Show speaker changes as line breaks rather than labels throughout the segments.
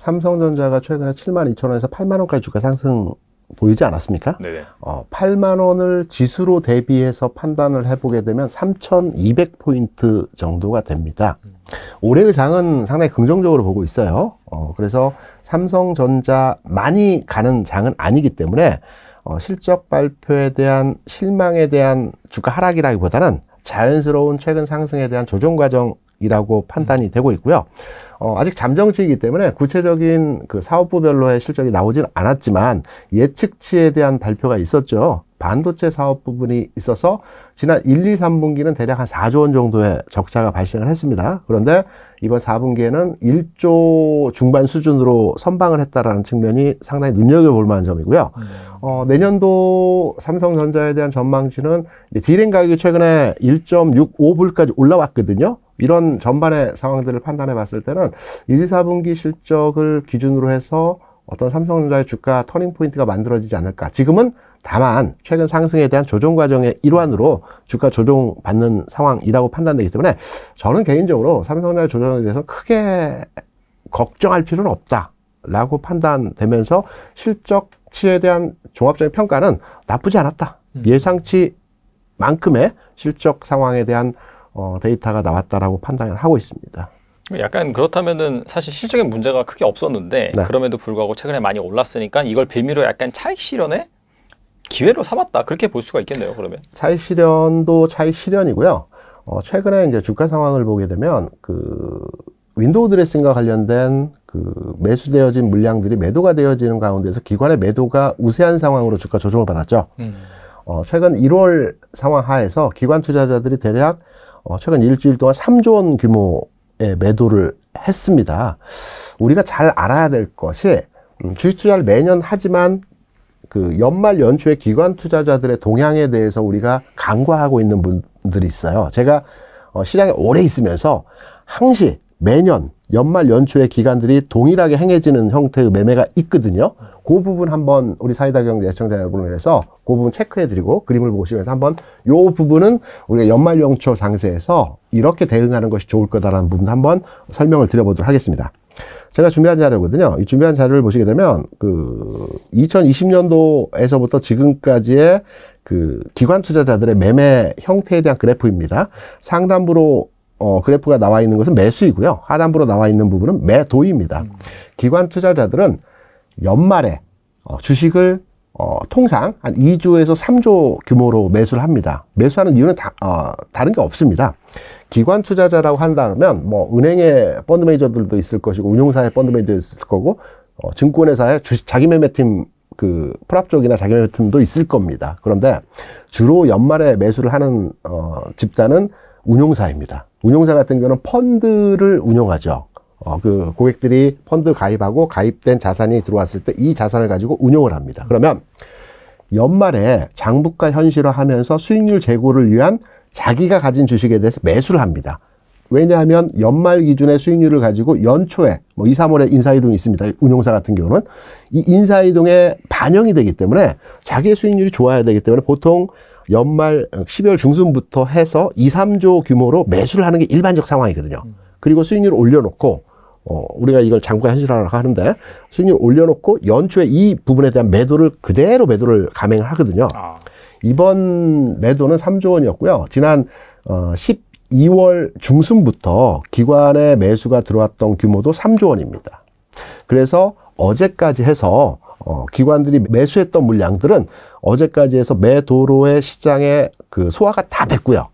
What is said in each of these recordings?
삼성전자가 최근에 72,000원에서 80,000원까지 주가 상승 보이지 않았습니까?
네네.
80,000원을 지수로 대비해서 판단을 해보게 되면 3,200포인트 정도가 됩니다. 올해의 장은 상당히 긍정적으로 보고 있어요. 그래서 삼성전자 많이 가는 장은 아니기 때문에 실적 발표에 대한 실망에 대한 주가 하락이라기보다는 자연스러운 최근 상승에 대한 조정 과정이라고 판단이 되고 있고요. 아직 잠정치이기 때문에 구체적인 그 사업부별로의 실적이 나오진 않았지만 예측치에 대한 발표가 있었죠. 반도체 사업 부분이 있어서 지난 1, 2, 3분기는 대략 한 4조 원 정도의 적자가 발생을 했습니다. 그런데 이번 4분기에는 1조 중반 수준으로 선방을 했다라는 측면이 상당히 눈여겨볼 만한 점이고요. 내년도 삼성전자에 대한 전망치는 디램 가격이 최근에 1.65불까지 올라왔거든요. 이런 전반의 상황들을 판단해 봤을 때는 1, 2, 4분기 실적을 기준으로 해서 어떤 삼성전자의 주가 터닝 포인트가 만들어지지 않을까. 지금은 다만 최근 상승에 대한 조정 과정의 일환으로 주가 조정받는 상황이라고 판단되기 때문에 저는 개인적으로 삼성전자의 조정에 대해서 크게 걱정할 필요는 없다라고 판단되면서 실적치에 대한 종합적인 평가는 나쁘지 않았다. 예상치만큼의 실적 상황에 대한 데이터가 나왔다라고 판단을 하고 있습니다.
약간 그렇다면은 사실 실적인 문제가 크게 없었는데
네.
그럼에도 불구하고 최근에 많이 올랐으니까 이걸 빌미로 약간 차익 실현의 기회로 삼았다 그렇게 볼 수가 있겠네요. 그러면
차익 실현도 차익 실현이고요. 최근에 이제 주가 상황을 보게 되면 그 윈도우 드레싱과 관련된 그 매수되어진 물량들이 매도가 되어지는 가운데서 기관의 매도가 우세한 상황으로 주가 조정을 받았죠. 최근 1월 상황 하에서 기관 투자자들이 대략 최근 일주일 동안 3조 원 규모의 매도를 했습니다. 우리가 잘 알아야 될 것이 주식 투자를 매년 하지만 그 연말 연초에 기관 투자자들의 동향에 대해서 우리가 간과하고 있는 분들이 있어요. 제가 시장에 오래 있으면서 항시 매년 연말 연초에 기관들이 동일하게 행해지는 형태의 매매가 있거든요. 그 부분 한번 우리 사이다 경제 시청자 여러분을 위해서 그 부분 체크해드리고 그림을 보시면서 한번 요 부분은 우리가 연말 연초 장세에서 이렇게 대응하는 것이 좋을 거다라는 부분 한번 설명을 드려보도록 하겠습니다. 제가 준비한 자료거든요. 이 준비한 자료를 보시게 되면 그 2020년도에서부터 지금까지의 그 기관 투자자들의 매매 형태에 대한 그래프입니다. 상단부로 그래프가 나와 있는 것은 매수이고요. 하단부로 나와 있는 부분은 매도입니다. 기관 투자자들은 연말에 주식을 통상 한 2조에서 3조 규모로 매수를 합니다. 매수하는 이유는 다른 게 없습니다. 기관 투자자라고 한다면 뭐 은행의 펀드 매니저들도 있을 것이고 운용사의 펀드 매니저도 있을 거고 증권회사의 자기 매매팀 그 프랍 쪽이나 자기 매매팀도 있을 겁니다. 그런데 주로 연말에 매수를 하는 집단은 운용사입니다. 운용사 같은 경우는 펀드를 운용하죠. 그 고객들이 펀드 가입하고 가입된 자산이 들어왔을 때 이 자산을 가지고 운용을 합니다. 그러면 연말에 장부가 현실화하면서 수익률 제고를 위한 자기가 가진 주식에 대해서 매수를 합니다. 왜냐하면 연말 기준의 수익률을 가지고 연초에 뭐 2, 3월에 인사이동이 있습니다. 운용사 같은 경우는 이 인사이동에 반영이 되기 때문에 자기의 수익률이 좋아야 되기 때문에 보통 연말 12월 중순부터 해서 2, 3조 규모로 매수를 하는 게 일반적 상황이거든요. 그리고 수익률을 올려놓고 우리가 이걸 장부가 현실화라고 하는데 수익률을 올려놓고 연초에 이 부분에 대한 매도를 그대로 매도를 감행을 하거든요. 이번 매도는 3조 원이었고요. 지난 12월 중순부터 기관의 매수가 들어왔던 규모도 3조 원입니다. 그래서 어제까지 해서 기관들이 매수했던 물량들은 어제까지 해서 매도로의 시장에 그 소화가 다 됐고요.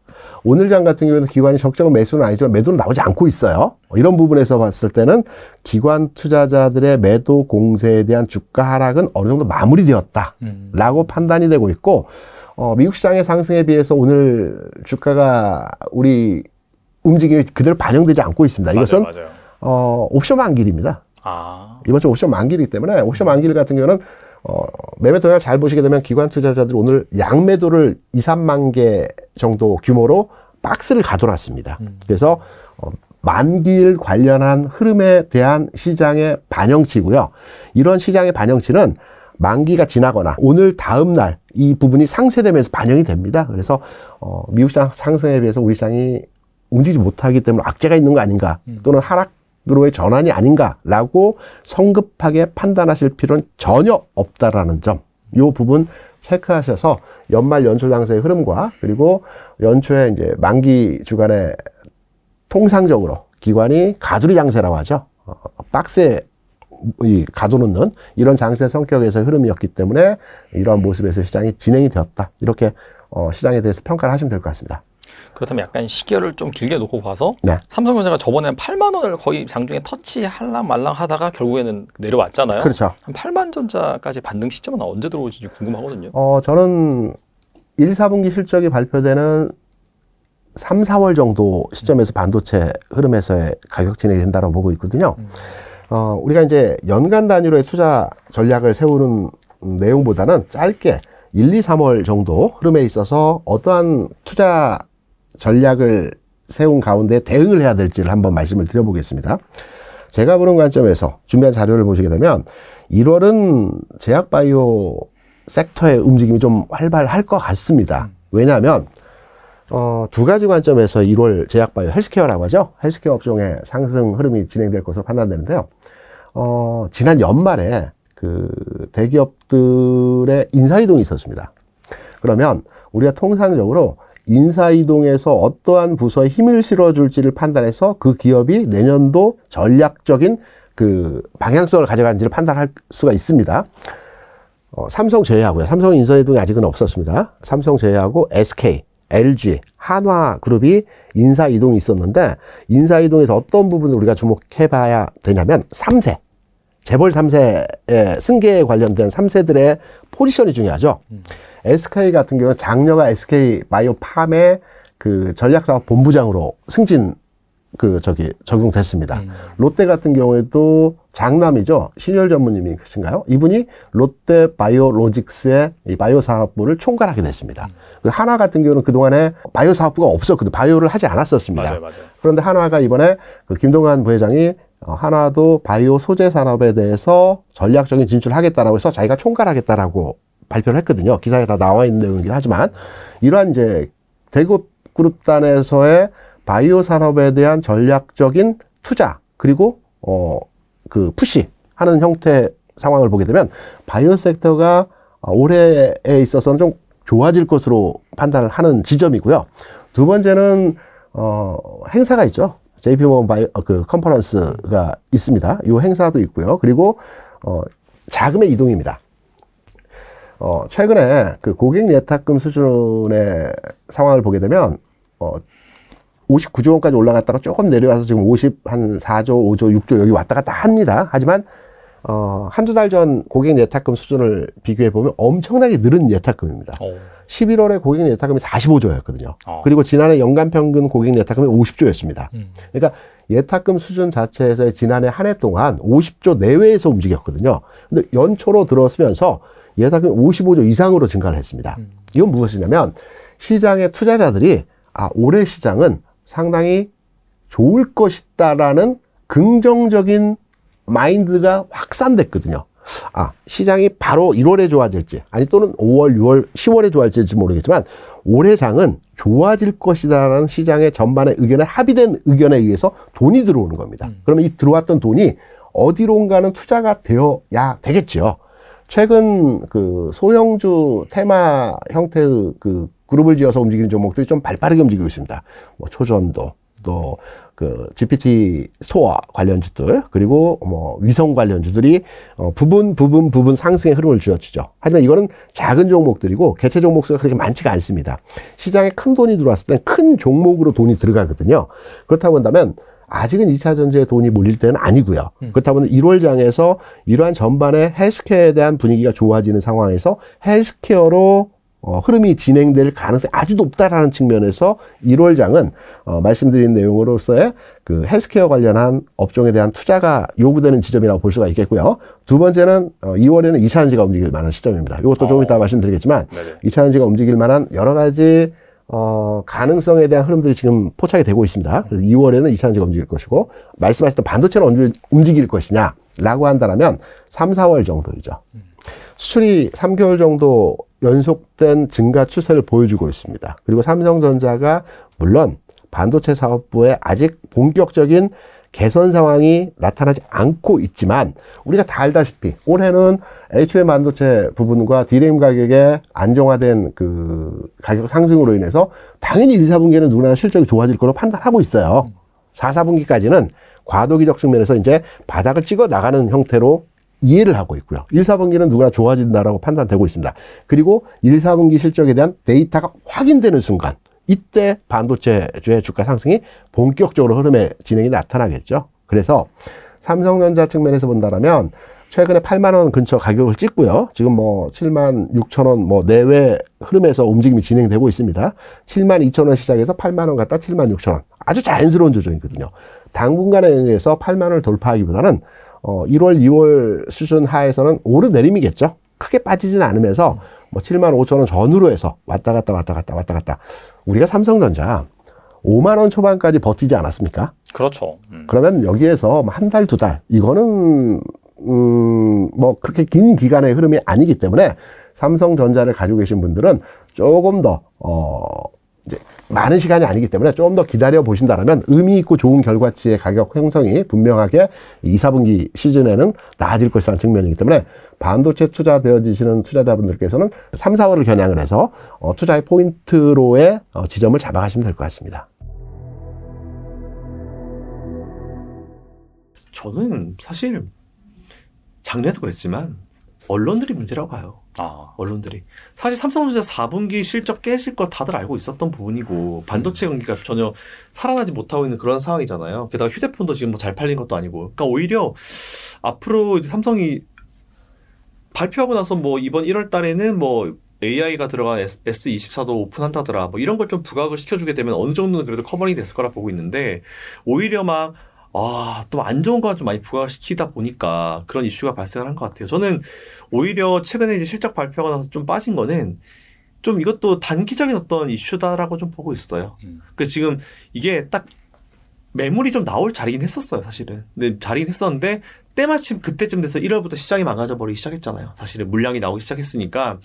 오늘 장 같은 경우에는 기관이 적정한 매수는 아니지만 매도는 나오지 않고 있어요. 이런 부분에서 봤을 때는 기관 투자자들의 매도 공세에 대한 주가 하락은 어느 정도 마무리되었다라고 판단이 되고 있고 미국 시장의 상승에 비해서 오늘 주가가 우리 움직임이 그대로 반영되지 않고 있습니다. 이것은
맞아요.
옵션 만기일입니다. 이번 주 옵션 만기이기 때문에 옵션 만기일 같은 경우는 매매 동향을 잘 보시게 되면 기관 투자자들 오늘 양매도를 2, 3만 개 정도 규모로 박스를 가둬놨습니다. 그래서 만기일 관련한 흐름에 대한 시장의 반영치고요. 이런 시장의 반영치는 만기가 지나거나 오늘 다음 날 이 부분이 상쇄되면서 반영이 됩니다. 그래서 미국 시장 상승에 비해서 우리 시장이 움직이지 못하기 때문에 악재가 있는 거 아닌가 또는 하락 전략으로의 전환이 아닌가라고 성급하게 판단하실 필요는 전혀 없다라는 점, 이 부분 체크하셔서 연말 연초 장세의 흐름과 그리고 연초에 이제 만기 주간에 통상적으로 기관이 가두리 장세라고 하죠. 박스에 가둬놓는 이런 장세 성격에서의 흐름이었기 때문에 이러한 모습에서 시장이 진행이 되었다. 이렇게 시장에 대해서 평가를 하시면 될 것 같습니다.
그렇다면 약간 시계를 좀 길게 놓고 봐서
네.
삼성전자가 저번에 8만 원을 거의 장중에 터치할랑 말랑 하다가 결국에는 내려왔잖아요.
그렇죠.
한 8만 전자까지 반등 시점은 언제 들어올지 궁금하거든요.
저는 1, 4분기 실적이 발표되는 3, 4월 정도 시점에서 반도체 흐름에서의 가격 진행이 된다고 보고 있거든요. 우리가 이제 연간 단위로의 투자 전략을 세우는 내용보다는 짧게 1, 2, 3월 정도 흐름에 있어서 어떠한 투자 전략을 세운 가운데 대응을 해야 될지를 한번 말씀을 드려보겠습니다. 제가 보는 관점에서 준비한 자료를 보시게 되면 1월은 제약바이오 섹터의 움직임이 좀 활발할 것 같습니다. 왜냐하면 두 가지 관점에서 1월 제약바이오 헬스케어라고 하죠. 헬스케어 업종의 상승 흐름이 진행될 것으로 판단되는데요. 지난 연말에 그 대기업들의 인사이동이 있었습니다. 그러면 우리가 통상적으로 인사이동에서 어떠한 부서에 힘을 실어줄지를 판단해서 그 기업이 내년도 전략적인 그 방향성을 가져가는지를 판단할 수가 있습니다. 삼성 제외하고요. 삼성 인사이동이 아직은 없었습니다. 삼성 제외하고 SK, LG, 한화그룹이 인사이동이 있었는데 인사이동에서 어떤 부분을 우리가 주목해 봐야 되냐면 3세, 재벌 3세의 승계에 관련된 3세들의 포지션이 중요하죠. SK 같은 경우는 장녀가 SK 바이오팜의 그 전략사업 본부장으로 승진 적용됐습니다. 롯데 같은 경우에도 장남이죠. 신율 전무님이 계신가요? 이분이 롯데 바이오로직스의 이 바이오 사업부를 총괄하게 됐습니다. 한화 같은 경우는 그동안에 바이오 사업부가 없었거든요. 바이오를 하지 않았었습니다.
맞아요.
그런데 한화가 이번에 그 김동환 부회장이 한화도 바이오 소재 산업에 대해서 전략적인 진출을 하겠다라고 해서 자기가 총괄하겠다라고 발표를 했거든요. 기사에 다 나와 있는 내용이긴 하지만 이러한 이제 대기업 그룹단에서의 바이오 산업에 대한 전략적인 투자 그리고 그 푸시 하는 형태 상황을 보게 되면 바이오 섹터가 올해에 있어서는 좀 좋아질 것으로 판단을 하는 지점이고요. 두 번째는 행사가 있죠. JP모건 바이오 그 컨퍼런스가 있습니다. 이 행사도 있고요. 그리고 자금의 이동입니다. 최근에 그 고객 예탁금 수준의 상황을 보게 되면 59조 원까지 올라갔다가 조금 내려와서 지금 54조, 5조, 6조 여기 왔다 갔다 합니다. 하지만 한두 달 전 고객 예탁금 수준을 비교해 보면 엄청나게 늘은 예탁금입니다. 11월에 고객 예탁금이 45조였거든요. 그리고 지난해 연간 평균 고객 예탁금이 50조였습니다. 그러니까 예탁금 수준 자체에서 지난해 한 해 동안 50조 내외에서 움직였거든요. 근데 연초로 들어서면서 예탁금이 55조 이상으로 증가를 했습니다. 이건 무엇이냐면 시장의 투자자들이 올해 시장은 상당히 좋을 것이다라는 긍정적인 마인드가 확산됐거든요. 시장이 바로 1월에 좋아질지, 아니 또는 5월, 6월, 10월에 좋아질지 모르겠지만 올해 장은 좋아질 것이다라는 시장의 전반의 의견에 합의된 의견에 의해서 돈이 들어오는 겁니다. 그러면 이 들어왔던 돈이 어디론가는 투자가 되어야 되겠죠. 최근 그 소형주 테마 형태의 그 그룹을 지어서 움직이는 종목들이 좀 발빠르게 움직이고 있습니다. 뭐 초전도, 또 그 GPT 스토어 관련주들, 그리고 뭐 위성 관련주들이 부분 상승의 흐름을 쥐어주죠. 하지만 이거는 작은 종목들이고 개체 종목 수가 그렇게 많지가 않습니다. 시장에 큰 돈이 들어왔을 땐 큰 종목으로 돈이 들어가거든요. 그렇다고 한다면 아직은 2차 전지에 돈이 몰릴 때는 아니고요. 그렇다고 하면 1월 장에서 이러한 전반의 헬스케어에 대한 분위기가 좋아지는 상황에서 헬스케어로 흐름이 진행될 가능성이 아주 높다라는 측면에서 1월 장은 말씀드린 내용으로서의 그 헬스케어 관련한 업종에 대한 투자가 요구되는 지점이라고 볼 수가 있겠고요. 두 번째는 2월에는 2차 전지가 움직일 만한 시점입니다. 이것도 조금 이따 말씀드리겠지만
네네.
2차 전지가 움직일 만한 여러 가지 가능성에 대한 흐름들이 지금 포착이 되고 있습니다. 그래서 2월에는 2차 전지가 움직일 것이고, 말씀하셨던 반도체는 언제 움직일 것이냐라고 한다면 3, 4월 정도이죠. 수출이 3개월 정도 연속된 증가 추세를 보여주고 있습니다. 그리고 삼성전자가 물론 반도체 사업부에 아직 본격적인 개선 상황이 나타나지 않고 있지만 우리가 다 알다시피 올해는 HBM 반도체 부분과 DRAM 가격의 안정화된 그 가격 상승으로 인해서 당연히 1, 4분기에는 누구나 실적이 좋아질 거로 판단하고 있어요. 4, 4분기까지는 과도기적 측면에서 이제 바닥을 찍어 나가는 형태로 이해를 하고 있고요. 1, 4분기는 누구나 좋아진다라고 판단되고 있습니다. 그리고 1, 4분기 실적에 대한 데이터가 확인되는 순간 이때 반도체주의 주가 상승이 본격적으로 흐름의 진행이 나타나겠죠. 그래서 삼성전자 측면에서 본다면 최근에 8만 원 근처 가격을 찍고요. 지금 뭐 7만 6천 원 뭐 내외 흐름에서 움직임이 진행되고 있습니다. 7만 2천 원 시작해서 8만 원 갔다 7만 6천 원. 아주 자연스러운 조정이거든요. 당분간에 의해서 8만 원을 돌파하기보다는 1월, 2월 수준 하에서는 오르내림이겠죠. 크게 빠지진 않으면서 뭐 7만 5천 원 전후로 해서 왔다 갔다. 우리가 삼성전자 5만 원 초반까지 버티지 않았습니까?
그렇죠.
그러면 여기에서 한 달, 두 달 이거는 뭐 그렇게 긴 기간의 흐름이 아니기 때문에 삼성전자를 가지고 계신 분들은 조금 더 이제 많은 시간이 아니기 때문에 조금 더 기다려 보신다라면 의미 있고 좋은 결과치의 가격 형성이 분명하게 2, 4분기 시즌에는 나아질 것이라는 측면이기 때문에 반도체 투자되어지시는 투자자분들께서는 3, 4월을 겨냥을 해서 투자의 포인트로의 지점을 잡아가시면 될 것 같습니다.
저는 사실 작년에도 그랬지만 언론들이 문제라고 봐요. 언론들이. 사실 삼성전자 4분기 실적 깨질 거 다들 알고 있었던 부분이고 반도체 경기가 전혀 살아나지 못하고 있는 그런 상황이잖아요. 게다가 휴대폰도 지금 뭐 잘 팔린 것도 아니고. 그러니까 오히려 앞으로 이제 삼성이 발표하고 나서 뭐 이번 1월 달에는 뭐 AI가 들어간 S24도 오픈한다더라. 뭐 이런 걸 좀 부각을 시켜주게 되면 어느 정도는 그래도 커버링이 됐을 거라 보고 있는데 오히려 막 또 안 좋은 거 좀 많이 부각시키다 보니까 그런 이슈가 발생을 한 것 같아요. 저는 오히려 최근에 이제 실적 발표가 나서 좀 빠진 거는 좀 이것도 단기적인 어떤 이슈다라고 좀 보고 있어요. 그래서 지금 이게 딱 매물이 좀 나올 자리긴 했었어요, 사실은. 근데 자리긴 했었는데 때마침 그때쯤 돼서 1월부터 시장이 망가져 버리기 시작했잖아요. 사실은 물량이 나오기 시작했으니까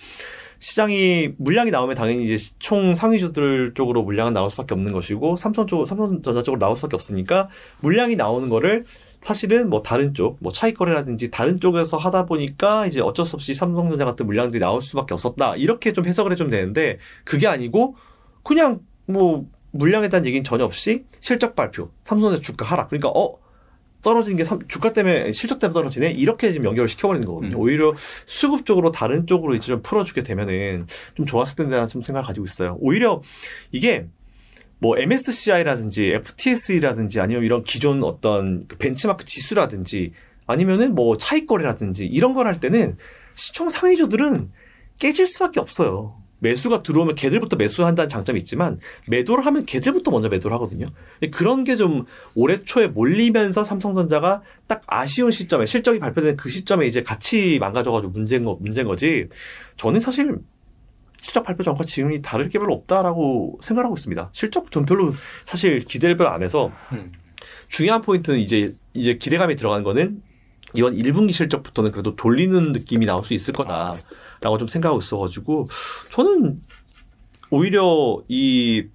시장이 물량이 나오면 당연히 이제 총 상위주들 쪽으로 물량은 나올 수밖에 없는 것이고 삼성전자 쪽으로 나올 수밖에 없으니까 물량이 나오는 거를 사실은 뭐 다른 쪽, 뭐 차익거래라든지 다른 쪽에서 하다 보니까 이제 어쩔 수 없이 삼성전자 같은 물량들이 나올 수밖에 없었다. 이렇게 좀 해석을 해주면 되는데 그게 아니고 그냥 뭐 물량에 대한 얘기는 전혀 없이 실적 발표, 삼성전자 주가 하락. 그러니까 떨어지는 게 주가 때문에 실적 때문에 떨어지네 이렇게 지금 연결을 시켜버리는 거거든요. 오히려 수급적으로 다른 쪽으로 이제 좀 풀어주게 되면은 좀 좋았을 텐데라는 좀 생각을 가지고 있어요. 오히려 이게 뭐 MSCI라든지 FTSE라든지 아니면 이런 기존 어떤 벤치마크 지수라든지 아니면은 뭐 차익거래라든지 이런 걸 할 때는 시총 상위주들은 깨질 수밖에 없어요. 매수가 들어오면 걔들부터 매수한다는 장점이 있지만 매도를 하면 걔들부터 먼저 매도를 하거든요. 그런 게 좀 올해 초에 몰리면서 삼성전자가 딱 아쉬운 시점에 실적이 발표된 그 시점에 이제 같이 망가져가지고 문제인 거지. 저는 사실 실적 발표 전과 지금이 다를 게 별로 없다라고 생각하고 있습니다. 실적 전 별로 사실 기대를 별로 안 해서 중요한 포인트는 이제 기대감이 들어가는 거는 이번 1분기 실적부터는 그래도 돌리는 느낌이 나올 수 있을 거다라고 좀 생각하고 있어가지고 저는 오히려 이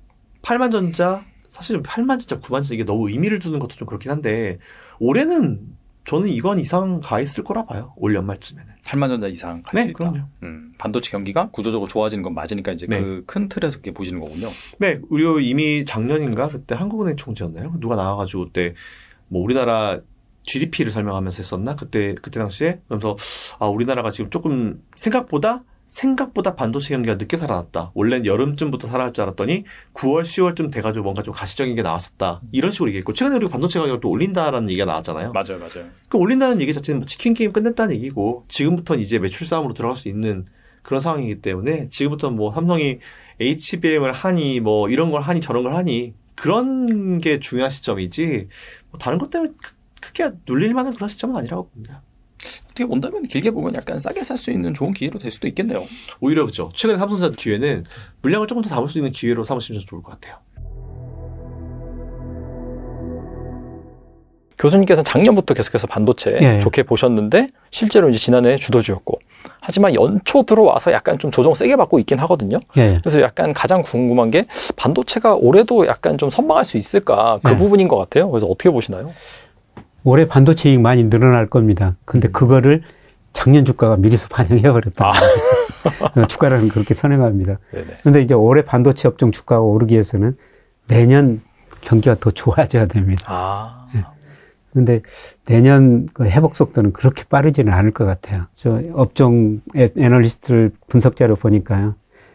8만전자 사실 8만전자 9만전자 이게 너무 의미를 두는 것도 좀 그렇긴 한데 올해는 저는 이건 이상 가 있을 거라 봐요. 올 연말쯤에는.
8만전자 이상 갈 수 있다.
그럼요.
반도체 경기가 구조적으로 좋아지는 건 맞으니까 이제 그 큰 틀에서 그렇게 보시는 거군요.
네. 우리 이미 작년인가 그때 한국은행 총재였나요? 누가 나와가지고 그때 뭐 우리나라 GDP를 설명하면서 했었나? 그때 당시에. 그러면서 우리나라가 지금 조금 생각보다 반도체 경기가 늦게 살아났다. 원래는 여름쯤부터 살아날 줄 알았더니 9월, 10월쯤 돼가지고 뭔가 좀 가시적인 게 나왔었다. 이런 식으로 얘기했고 최근에 우리가 반도체 가격을 또 올린다라는 얘기가 나왔잖아요.
맞아요.
그 올린다는 얘기 자체는 뭐 치킨 게임 끝냈다는 얘기고 지금부터는 이제 매출 싸움으로 들어갈 수 있는 그런 상황이기 때문에 지금부터는 뭐 삼성이 HBM을 하니 뭐 이런 걸 하니 저런 걸 하니 그런 게 중요한 시점이지 뭐 다른 것 때문에 크게 눌릴 만한 그런 시점은 아니라고 봅니다.
어떻게 본다면 길게 보면 약간 싸게 살 수 있는 좋은 기회로 될 수도 있겠네요.
오히려 그렇죠. 최근에 삼성전자 기회는 물량을 조금 더 담을 수 있는 기회로 삼으시면 좋을 것 같아요.
교수님께서는 작년부터 계속해서 반도체
예.
좋게 보셨는데 실제로 이제 지난해 주도주였고 하지만 연초 들어와서 약간 좀 조정 세게 받고 있긴 하거든요.
예.
그래서 약간 가장 궁금한 게 반도체가 올해도 약간 좀 선방할 수 있을까 그
네.
부분인 것 같아요. 그래서 어떻게 보시나요?
올해 반도체 이익 많이 늘어날 겁니다. 근데 그거를 작년 주가가 미리서 반영해버렸다. 주가라는 그렇게 선행합니다.
네네.
근데 이제 올해 반도체 업종 주가가 오르기 위해서는 내년 경기가 더 좋아져야 됩니다.
아.
근데 내년 그 회복 속도는 그렇게 빠르지는 않을 것 같아요. 저 업종 애널리스트를 분석자로 보니까요.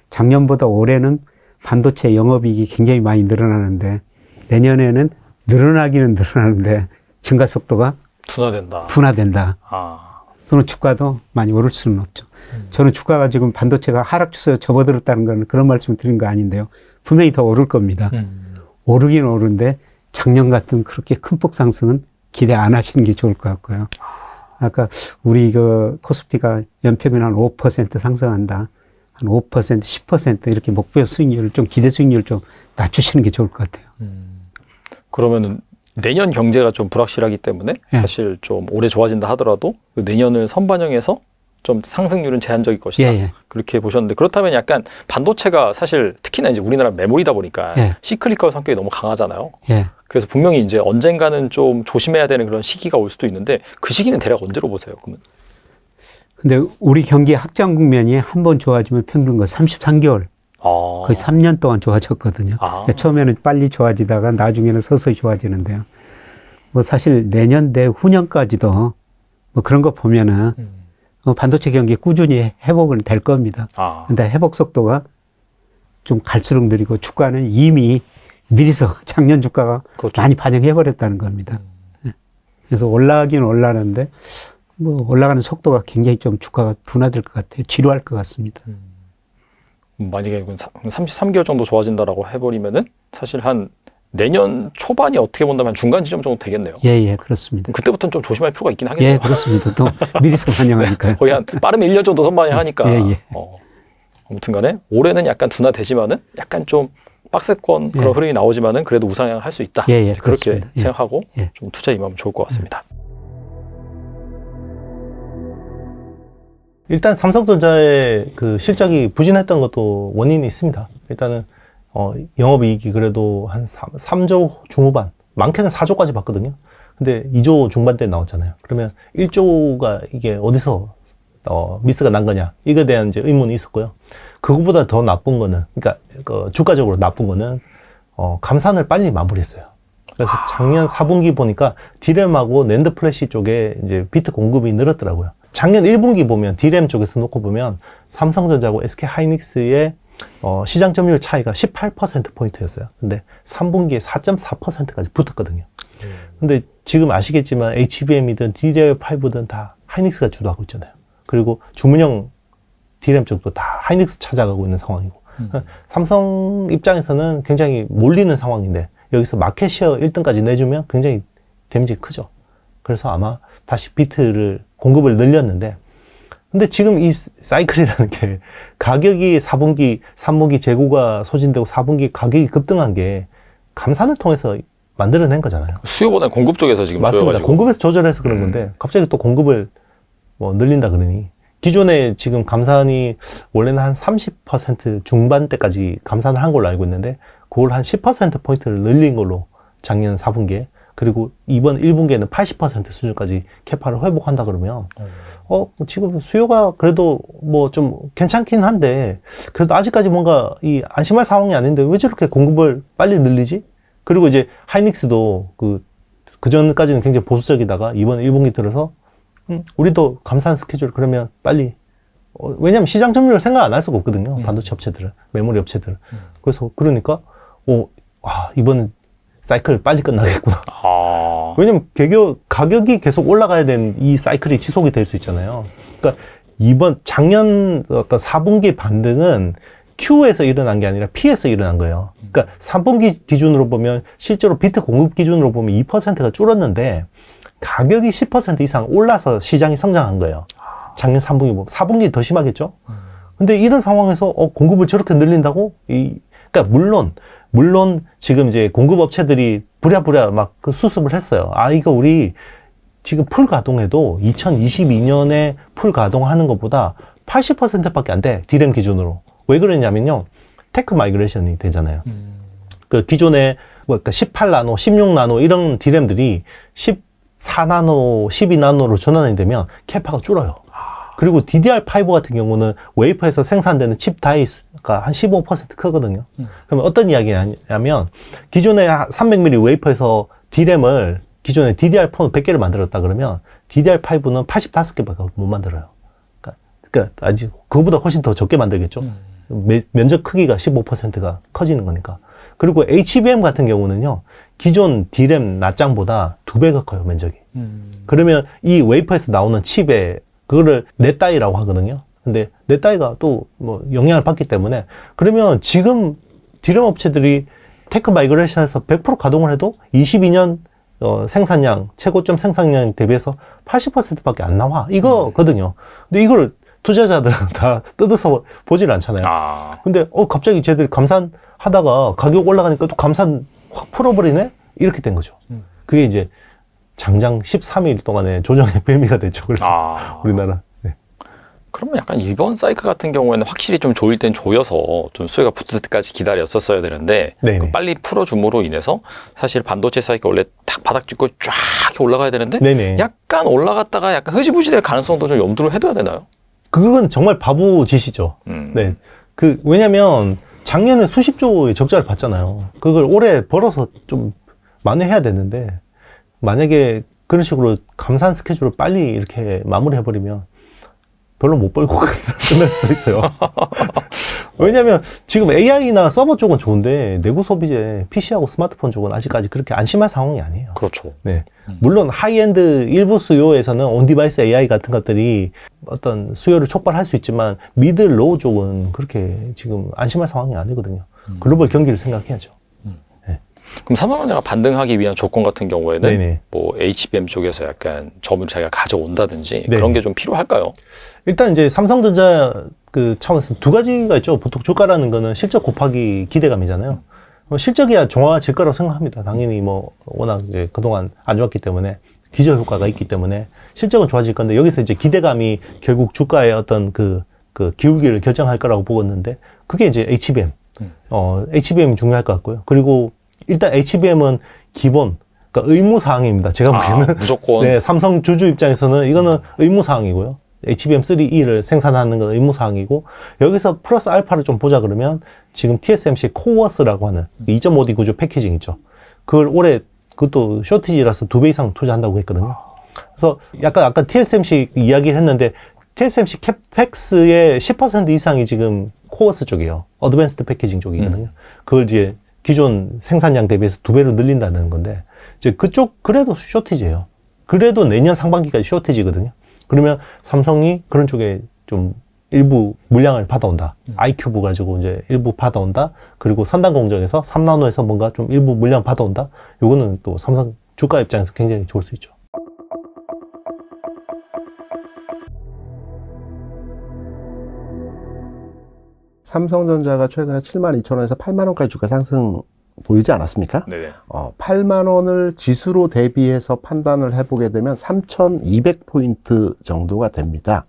작년보다 올해는 반도체 영업이익이 굉장히 많이 늘어나는데 내년에는 늘어나기는 늘어나는데 증가 속도가 둔화된다.
아.
그럼 주가도 많이 오를 수는 없죠. 저는 주가가 지금 반도체가 하락 추세에 접어들었다는 건 그런 말씀을 드린 거 아닌데요. 분명히 더 오를 겁니다. 오르긴 오르는데 작년 같은 그렇게 큰 폭 상승은 기대 안 하시는 게 좋을 것 같고요. 아까 우리 그 코스피가 연평균 한 5% 상승한다. 한 5%, 10% 이렇게 목표 수익률을 좀 기대 수익률을 좀 낮추시는 게 좋을 것 같아요.
그러면은 내년 경제가 좀 불확실하기 때문에
예.
사실 좀 올해 좋아진다 하더라도 그 내년을 선반영해서 좀 상승률은 제한적일 것이다.
예.
그렇게 보셨는데 그렇다면 약간 반도체가 사실 특히나 이제 우리나라 메모리다 보니까
예.
시클리컬 성격이 너무 강하잖아요.
예.
그래서 분명히 이제 언젠가는 좀 조심해야 되는 그런 시기가 올 수도 있는데 그 시기는 대략 언제로 보세요? 그러면?
근데 우리 경기 확장 국면이 한 번 좋아지면 평균 거 33개월. 거의 3년 동안 좋아졌거든요. 그러니까 처음에는 빨리 좋아지다가 나중에는 서서히 좋아지는데요. 뭐 사실 내년 내후년까지도 뭐 그런 거 보면은 반도체 경기 꾸준히 회복은 될 겁니다. 근데 회복 속도가 좀 갈수록 느리고 주가는 이미 미리서 작년 주가가
그렇죠.
많이 반영해버렸다는 겁니다. 그래서 올라가긴 올라가는데 뭐 올라가는 속도가 굉장히 좀 주가가 둔화될 것 같아요. 지루할 것 같습니다.
만약에 33개월 정도 좋아진다라고 해버리면은 사실 한 내년 초반이 어떻게 본다면 중간 지점 정도 되겠네요.
예, 그렇습니다.
그때부터는 좀 조심할 필요가 있긴 하겠네요.
예, 그렇습니다. 또 미리서 반영하니까요.
거의 한 빠르면 1년 정도 선반영하니까.
예.
아무튼 간에 올해는 약간 둔화되지만은 약간 좀 빡세권 그런 흐름이 나오지만은 그래도 우상향을 할 수 있다. 그렇게
그렇습니다.
생각하고 좀 투자 임하면 좋을 것 같습니다.
일단 삼성전자의 그 실적이 부진했던 것도 원인이 있습니다. 일단은 영업이익이 그래도 한 3조 중후반, 많게는 4조까지 봤거든요. 근데 2조 중반대 나왔잖아요. 그러면 1조가 이게 어디서 미스가 난 거냐, 이거에 대한 이제 의문이 있었고요. 그거보다 더 나쁜 거는, 그러니까 주가적으로 나쁜 거는 감산을 빨리 마무리했어요. 그래서 작년 4분기 보니까 디램하고 낸드 플래시 쪽에 이제 비트 공급이 늘었더라고요. 작년 1분기 보면 디램 쪽에서 놓고 보면 삼성전자하고 SK 하이닉스의 시장 점유율 차이가 18%포인트였어요. 근데 3분기에 4.4%까지 붙었거든요. 근데 지금 아시겠지만 HBM이든 DDR5든 다 하이닉스가 주도하고 있잖아요. 그리고 주문형 디램 쪽도 다 하이닉스 찾아가고 있는 상황이고 삼성 입장에서는 굉장히 몰리는 상황인데 여기서 마켓시어 1등까지 내주면 굉장히 데미지가 크죠. 그래서 아마 다시 비트를 공급을 늘렸는데, 근데 지금 이 사이클이라는 게 가격이 4분기, 3분기 재고가 소진되고 4분기 가격이 급등한 게 감산을 통해서 만들어낸 거잖아요.
수요보다 공급 쪽에서 지금
맞습니다.
조여가지고.
공급에서 조절해서 그런 건데 갑자기 또 공급을 뭐 늘린다 그러니 기존에 지금 감산이 원래는 한 30% 중반대까지 감산을 한 걸로 알고 있는데 그걸 한 10%포인트를 늘린 걸로 작년 4분기에, 그리고 이번 1분기에는 80% 수준까지 캐파를 회복한다 그러면 지금 수요가 그래도 뭐 좀 괜찮긴 한데 그래도 아직까지 뭔가 이 안심할 상황이 아닌데 왜 저렇게 공급을 빨리 늘리지? 그리고 이제 하이닉스도 그 전까지는 굉장히 보수적이다가 이번 1분기 들어서 우리도 감산 스케줄 그러면 빨리 왜냐면 시장 점유율을 생각 안 할 수가 없거든요. 반도체 업체들은, 메모리 업체들은. 그래서 그러니까 이번은 사이클 빨리 끝나겠구나. 왜냐면 가격이 계속 올라가야 되는 이 사이클이 지속이 될 수 있잖아요. 그러니까 작년 어떤 4분기 반등은 Q에서 일어난 게 아니라 P에서 일어난 거예요. 그러니까 3분기 기준으로 보면 실제로 비트 공급 기준으로 보면 2%가 줄었는데 가격이 10% 이상 올라서 시장이 성장한 거예요. 작년 3분기 보면 4분기 더 심하겠죠. 근데 이런 상황에서 공급을 저렇게 늘린다고? 그러니까 물론 지금 이제 공급 업체들이 부랴부랴 막 그 수습을 했어요. 아, 이거 우리 지금 풀 가동해도 2022년에 풀 가동하는 것보다 80%밖에 안 돼. D램 기준으로. 왜 그러냐면요. 테크 마이그레이션이 되잖아요. 그 기존에 뭐 18나노, 16나노 이런 D램들이 14나노, 12나노로 전환이 되면 캐파가 줄어요. 그리고 DDR5 같은 경우는 웨이퍼에서 생산되는 칩 다이수가 한 15% 크거든요. 그러면 어떤 이야기냐면 기존에 300mm 웨이퍼에서 D램을 기존에 DDR4는 100개를 만들었다 그러면 DDR5는 85개밖에 못 만들어요. 그러니까 아직 그거보다 훨씬 더 적게 만들겠죠. 면적 크기가 15%가 커지는 거니까. 그리고 HBM 같은 경우는요, 기존 D램 낱장보다 2배가 커요, 면적이. 그러면 이 웨이퍼에서 나오는 칩에 그거를 넷다이라고 하거든요. 근데 넷다이가 또 뭐 영향을 받기 때문에 그러면 지금 D램 업체들이 테크 마이그레이션에서 100% 가동을 해도 22년 생산량, 최고점 생산량 대비해서 80%밖에 안 나와. 이거거든요. 근데 이걸 투자자들은 다 뜯어서 보질 않잖아요. 근데 갑자기 쟤들 감산하다가 가격 올라가니까 또 감산 확 풀어버리네? 이렇게 된 거죠. 그게 이제 장장 13일 동안의 조정의 빌미가 됐죠. 그래서 우리나라. 네.
그러면 약간 이번 사이클 같은 경우에는 확실히 좀 조일 땐 조여서 좀 수요가 붙을 때까지 기다렸었어야 되는데 빨리 풀어줌으로 인해서 사실 반도체 사이클 원래 딱 바닥 찍고 쫙 올라가야 되는데
네네.
약간 올라갔다가 약간 흐지부지 될 가능성도 좀 염두를 해둬야 되나요?
그건 정말 바보 짓이죠. 네. 왜냐면 작년에 수십 조의 적자를 봤잖아요. 그걸 올해 벌어서 좀 만회해야 되는데 만약에 그런 식으로 감산 스케줄을 빨리 이렇게 마무리해버리면 별로 못 벌고 끝날 수도 있어요. 왜냐면 지금 AI나 서버 쪽은 좋은데 내구 소비재, PC하고 스마트폰 쪽은 아직까지 그렇게 안심할 상황이 아니에요.
그렇죠.
네. 물론 하이엔드 일부 수요에서는 온디바이스 AI 같은 것들이 어떤 수요를 촉발할 수 있지만 미드, 로우 쪽은 그렇게 지금 안심할 상황이 아니거든요. 글로벌 경기를 생각해야죠.
그럼 삼성전자가 반등하기 위한 조건 같은 경우에는
네네.
뭐 HBM 쪽에서 약간 점을 자기가 가져온다든지
네네.
그런 게 좀 필요할까요?
일단 이제 삼성전자 그 차원에서 두 가지가 있죠. 보통 주가라는 거는 실적 곱하기 기대감이잖아요. 실적이야 좋아질 거라고 생각합니다. 당연히 뭐 워낙 이제 그동안 안 좋았기 때문에 기저 효과가 있기 때문에 실적은 좋아질 건데 여기서 이제 기대감이 결국 주가의 어떤 그 기울기를 결정할 거라고 보겠는데 그게 이제 HBM. HBM이 중요할 것 같고요. 그리고 일단 HBM은 기본, 그러니까 의무사항입니다. 제가 보기에는.
무조건.
네, 삼성 주주 입장에서는 이거는 의무사항이고요. HBM3E를 생산하는 건 의무사항이고, 여기서 플러스 알파를 좀 보자 그러면, 지금 TSMC 코어스라고 하는 2.5D 구조 패키징 있죠. 그걸 올해, 그것도 쇼티지라서 2배 이상 투자한다고 했거든요. 그래서 약간 아까 TSMC 이야기를 했는데, TSMC 캐펙스의 10% 이상이 지금 코어스 쪽이에요. 어드밴스드 패키징 쪽이거든요. 그걸 이제 기존 생산량 대비해서 2배로 늘린다는 건데, 이제 그쪽, 그래도 쇼티지예요. 그래도 내년 상반기까지 쇼티지거든요. 그러면 삼성이 그런 쪽에 좀 일부 물량을 받아온다. 아이큐브 가지고 이제 일부 받아온다. 그리고 선단 공정에서 3나노에서 뭔가 좀 일부 물량 받아온다. 요거는 또 삼성 주가 입장에서 굉장히 좋을 수 있죠.
삼성전자가 최근에 72,000원에서 8만원까지 주가 상승 보이지 않았습니까?
네네.
8만원을 지수로 대비해서 판단을 해보게 되면 3,200포인트 정도가 됩니다.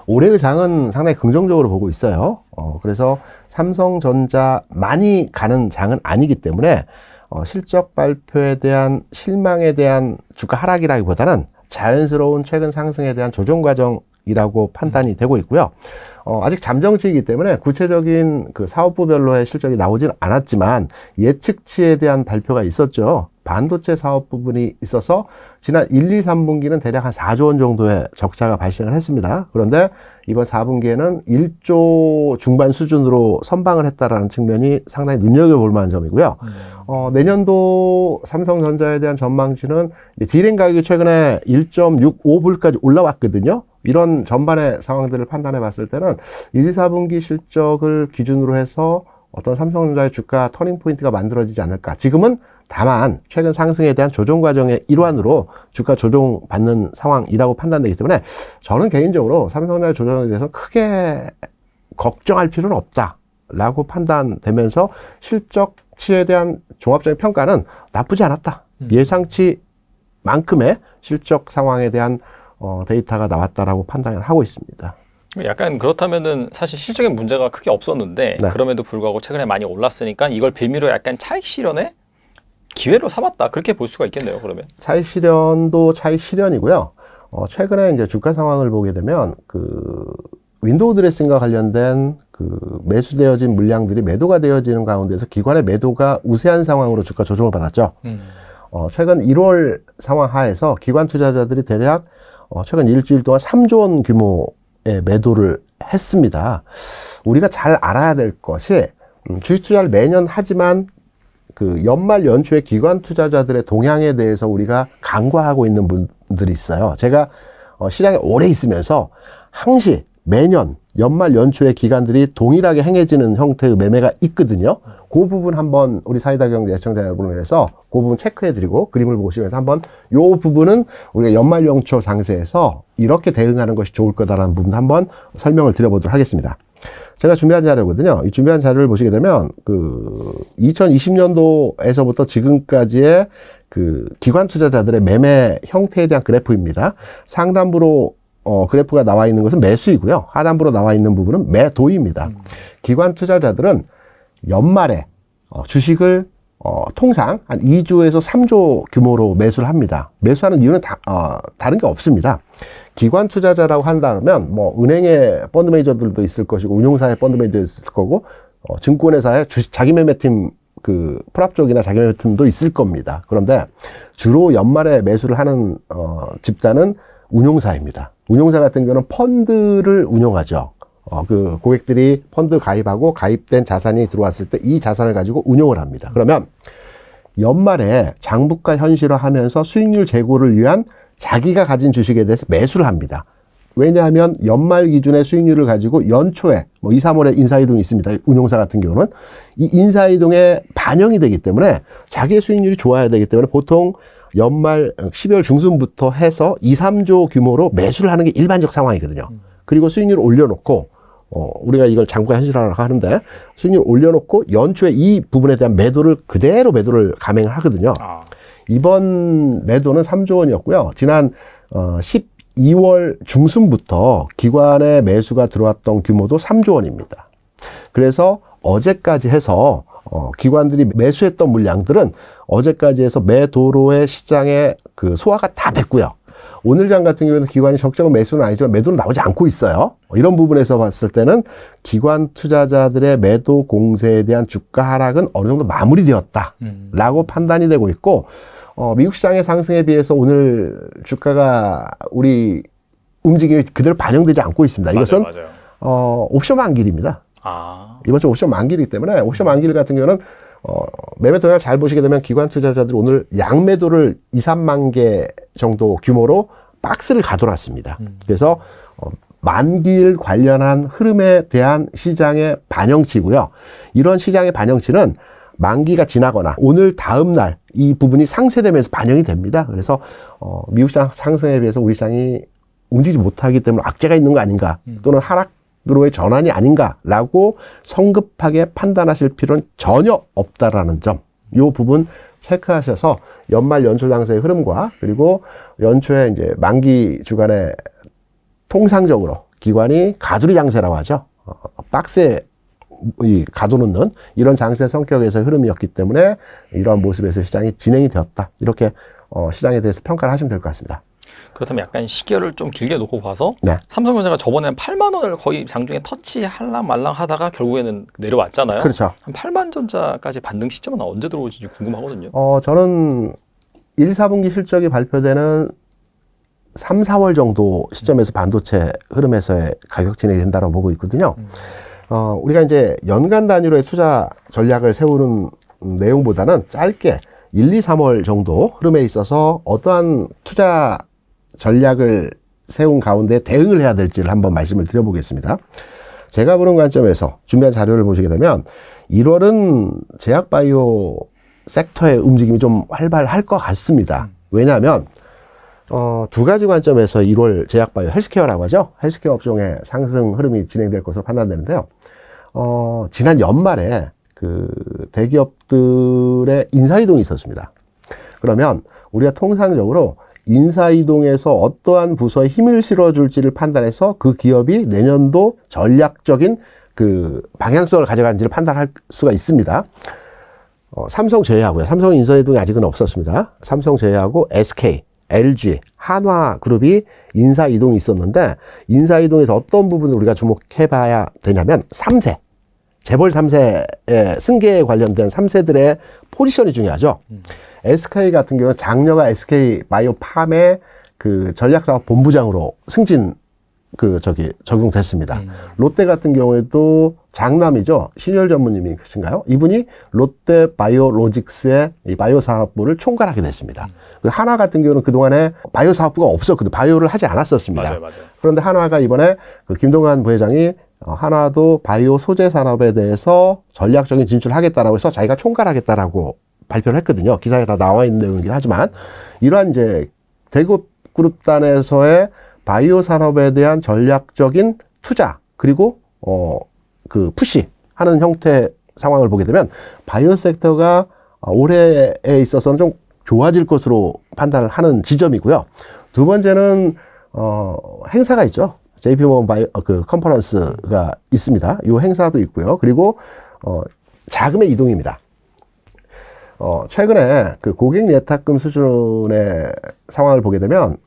올해의 장은 상당히 긍정적으로 보고 있어요. 그래서 삼성전자 많이 가는 장은 아니기 때문에 실적 발표에 대한 실망에 대한 주가 하락이라기보다는 자연스러운 최근 상승에 대한 조정 과정이라고 판단이 되고 있고요. 아직 잠정치이기 때문에 구체적인 그 사업부별로의 실적이 나오진 않았지만 예측치에 대한 발표가 있었죠. 반도체 사업 부분이 있어서 지난 1, 2, 3분기는 대략 한 4조 원 정도의 적자가 발생을 했습니다. 그런데 이번 4분기에는 1조 중반 수준으로 선방을 했다라는 측면이 상당히 눈여겨볼 만한 점이고요. 내년도 삼성전자에 대한 전망치는 D램 가격이 최근에 1.65불까지 올라왔거든요. 이런 전반의 상황들을 판단해 봤을 때는 1, 2, 4분기 실적을 기준으로 해서 어떤 삼성전자의 주가 터닝 포인트가 만들어지지 않을까. 지금은 다만 최근 상승에 대한 조정 과정의 일환으로 주가 조정받는 상황이라고 판단되기 때문에 저는 개인적으로 삼성전자의 조정에 대해서 크게 걱정할 필요는 없다라고 판단되면서 실적 가치에 대한 종합적인 평가는 나쁘지 않았다. 예상치만큼의 실적 상황에 대한 데이터가 나왔다라고 판단을 하고 있습니다.
약간 그렇다면은 사실 실적에 문제가 크게 없었는데
네.
그럼에도 불구하고 최근에 많이 올랐으니까 이걸 빌미로 약간 차익 실현의 기회로 삼았다. 그렇게 볼 수가 있겠네요. 그러면
차익 실현도 차익 실현이고요. 최근에 이제 주가 상황을 보게 되면 그 윈도우 드레싱과 관련된 그 매수되어진 물량들이 매도가 되어지는 가운데서 기관의 매도가 우세한 상황으로 주가 조정을 받았죠. 최근 1월 상황 하에서 기관 투자자들이 대략 최근 일주일 동안 3조 원 규모의 매도를 했습니다. 우리가 잘 알아야 될 것이 주식 투자를 매년 하지만 그 연말 연초에 기관 투자자들의 동향에 대해서 우리가 간과하고 있는 분들이 있어요. 제가 시장에 오래 있으면서 항시 매년 연말 연초에 기관들이 동일하게 행해지는 형태의 매매가 있거든요. 그 부분 한번 우리 사이다 경제 시청자 여러분을 위해서 그 부분 체크해드리고 그림을 보시면서 한번 요 부분은 우리가 연말 연초 장세에서 이렇게 대응하는 것이 좋을 거다라는 부분 한번 설명을 드려보도록 하겠습니다. 제가 준비한 자료거든요. 이 준비한 자료를 보시게 되면 그 2020년도에서부터 지금까지의 그 기관 투자자들의 매매 형태에 대한 그래프입니다. 상단부로 그래프가 나와 있는 것은 매수이고요. 하단부로 나와 있는 부분은 매도입니다. 기관 투자자들은 연말에 주식을 통상 한 2조에서 3조 규모로 매수를 합니다. 매수하는 이유는 다른 게 없습니다. 기관 투자자라고 한다면 뭐 은행의 펀드 매니저들도 있을 것이고 운용사의 펀드 매니저도 있을 거고 증권회사의 자기 매매팀 그 프랍 쪽이나 자기 매매팀도 있을 겁니다. 그런데 주로 연말에 매수를 하는 집단은 운용사입니다. 운용사 같은 경우는 펀드를 운용하죠. 그 고객들이 펀드 가입하고 가입된 자산이 들어왔을 때 이 자산을 가지고 운용을 합니다. 그러면 연말에 장부가 현실화하면서 수익률 제고를 위한 자기가 가진 주식에 대해서 매수를 합니다. 왜냐하면 연말 기준의 수익률을 가지고 연초에 뭐 2, 3월에 인사이동이 있습니다. 운용사 같은 경우는 이 인사이동에 반영이 되기 때문에 자기의 수익률이 좋아야 되기 때문에 보통 연말 12월 중순부터 해서 2, 3조 규모로 매수를 하는 게 일반적 상황이거든요. 그리고 수익률을 올려놓고 우리가 이걸 장부가 현실화라고 하는데 수익률을 올려놓고 연초에 이 부분에 대한 매도를 그대로 매도를 감행을 하거든요. 이번 매도는 3조 원이었고요. 지난 12월 중순부터 기관의 매수가 들어왔던 규모도 3조 원입니다. 그래서 어제까지 해서 기관들이 매수했던 물량들은 어제까지 해서 매도로의 시장에 그 소화가 다 됐고요. 오늘 장 같은 경우에는 기관이 적정한 매수는 아니지만 매도는 나오지 않고 있어요. 이런 부분에서 봤을 때는 기관 투자자들의 매도 공세에 대한 주가 하락은 어느 정도 마무리되었다라고 판단이 되고 있고 미국 시장의 상승에 비해서 오늘 주가가 우리 움직임이 그대로 반영되지 않고 있습니다. 이것은 맞아요. 옵션 만기일입니다. 이번 주 옵션 만기이기 때문에 옵션 만기일 같은 경우는 매매 동향을 잘 보시게 되면 기관 투자자들이 오늘 양매도를 2, 3만 개 정도 규모로 박스를 가둬놨습니다. 그래서 만기일 관련한 흐름에 대한 시장의 반영치고요. 이런 시장의 반영치는 만기가 지나거나 오늘 다음 날 이 부분이 상쇄되면서 반영이 됩니다. 그래서 미국 시장 상승에 비해서 우리 시장이 움직이지 못하기 때문에 악재가 있는 거 아닌가 또는 하락으로의 전환이 아닌가라고 성급하게 판단하실 필요는 전혀 없다라는 점, 이 부분 체크하셔서 연말 연초 장세의 흐름과 그리고 연초에 이제 만기 주간에 통상적으로 기관이 가두리 장세라고 하죠. 박스에 가둬놓는 이런 장세 성격에서의 흐름이었기 때문에 이러한 모습에서 시장이 진행이 되었다. 이렇게 시장에 대해서 평가를 하시면 될 것 같습니다.
그렇다면 약간 시계를 좀 길게 놓고 봐서 네. 삼성전자가 저번에 8만 원을 거의 장중에 터치할랑 말랑 하다가 결국에는 내려왔잖아요.
그렇죠.
한 8만 전자까지 반등 시점은 언제 들어올지 궁금하거든요.
저는 1, 4분기 실적이 발표되는 3, 4월 정도 시점에서 반도체 흐름에서의 가격 진행이 된다고 보고 있거든요. 우리가 이제 연간 단위로의 투자 전략을 세우는 내용보다는 짧게 1, 2, 3월 정도 흐름에 있어서 어떠한 투자 전략을 세운 가운데 대응을 해야 될지를 한번 말씀을 드려보겠습니다. 제가 보는 관점에서 준비한 자료를 보시게 되면 1월은 제약바이오 섹터의 움직임이 좀 활발할 것 같습니다. 왜냐하면 두 가지 관점에서 1월 제약바이오 헬스케어라고 하죠. 헬스케어 업종의 상승 흐름이 진행될 것으로 판단되는데요. 지난 연말에 그 대기업들의 인사이동이 있었습니다. 그러면 우리가 통상적으로 인사이동에서 어떠한 부서에 힘을 실어줄지를 판단해서 그 기업이 내년도 전략적인 그 방향성을 가져가는지를 판단할 수가 있습니다. 삼성 제외하고요. 삼성 인사이동이 아직은 없었습니다. 삼성 제외하고 SK, LG, 한화그룹이 인사이동이 있었는데 인사이동에서 어떤 부분을 우리가 주목해 봐야 되냐면 3세, 재벌 3세의 승계에 관련된 3세들의 포지션이 중요하죠. SK 같은 경우는 장녀가 SK 바이오팜의 그 전략사업 본부장으로 승진 적용됐습니다. 롯데 같은 경우에도 장남이죠. 신유열 전무님이신가요? 이분이 롯데 바이오로직스의 이 바이오 사업부를 총괄하게 됐습니다. 그리고 한화 같은 경우는 그동안에 바이오 사업부가 없었거든요. 바이오를 하지 않았었습니다.
맞아요.
그런데 한화가 이번에 그 김동환 부회장이 한화도 바이오 소재 산업에 대해서 전략적인 진출을 하겠다라고 해서 자기가 총괄하겠다라고 발표를 했거든요. 기사에 다 나와 있는 내용이긴 하지만 이러한 이제 대기업 그룹단에서의 바이오 산업에 대한 전략적인 투자 그리고 그 푸시 하는 형태 상황을 보게 되면 바이오 섹터가 올해에 있어서는 좀 좋아질 것으로 판단을 하는 지점이고요. 두 번째는 행사가 있죠. JP모건 바이오 그 컨퍼런스가 있습니다. 이 행사도 있고요. 그리고 자금의 이동입니다. 최근에 그 고객 예탁금 수준의 상황을 보게 되면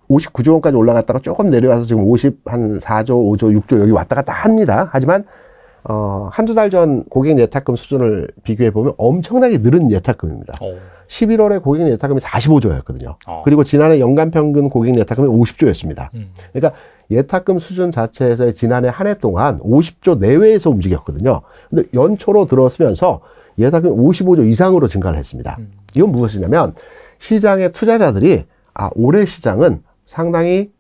59조 원까지 올라갔다가 조금 내려와서 지금 4조, 5조, 6조 여기 왔다 갔다 합니다. 하지만 한두 달 전 고객 예탁금 수준을 비교해 보면 엄청나게 늘은 예탁금입니다. 11월에 고객 예탁금이 45조였거든요. 그리고 지난해 연간 평균 고객 예탁금이 50조였습니다. 그러니까 예탁금 수준 자체에서 지난해 한 해 동안 50조 내외에서 움직였거든요. 근데 연초로 들어서면서 예탁금이 55조 이상으로 증가를 했습니다. 이건 무엇이냐면 시장의 투자자들이 올해 시장은 상당히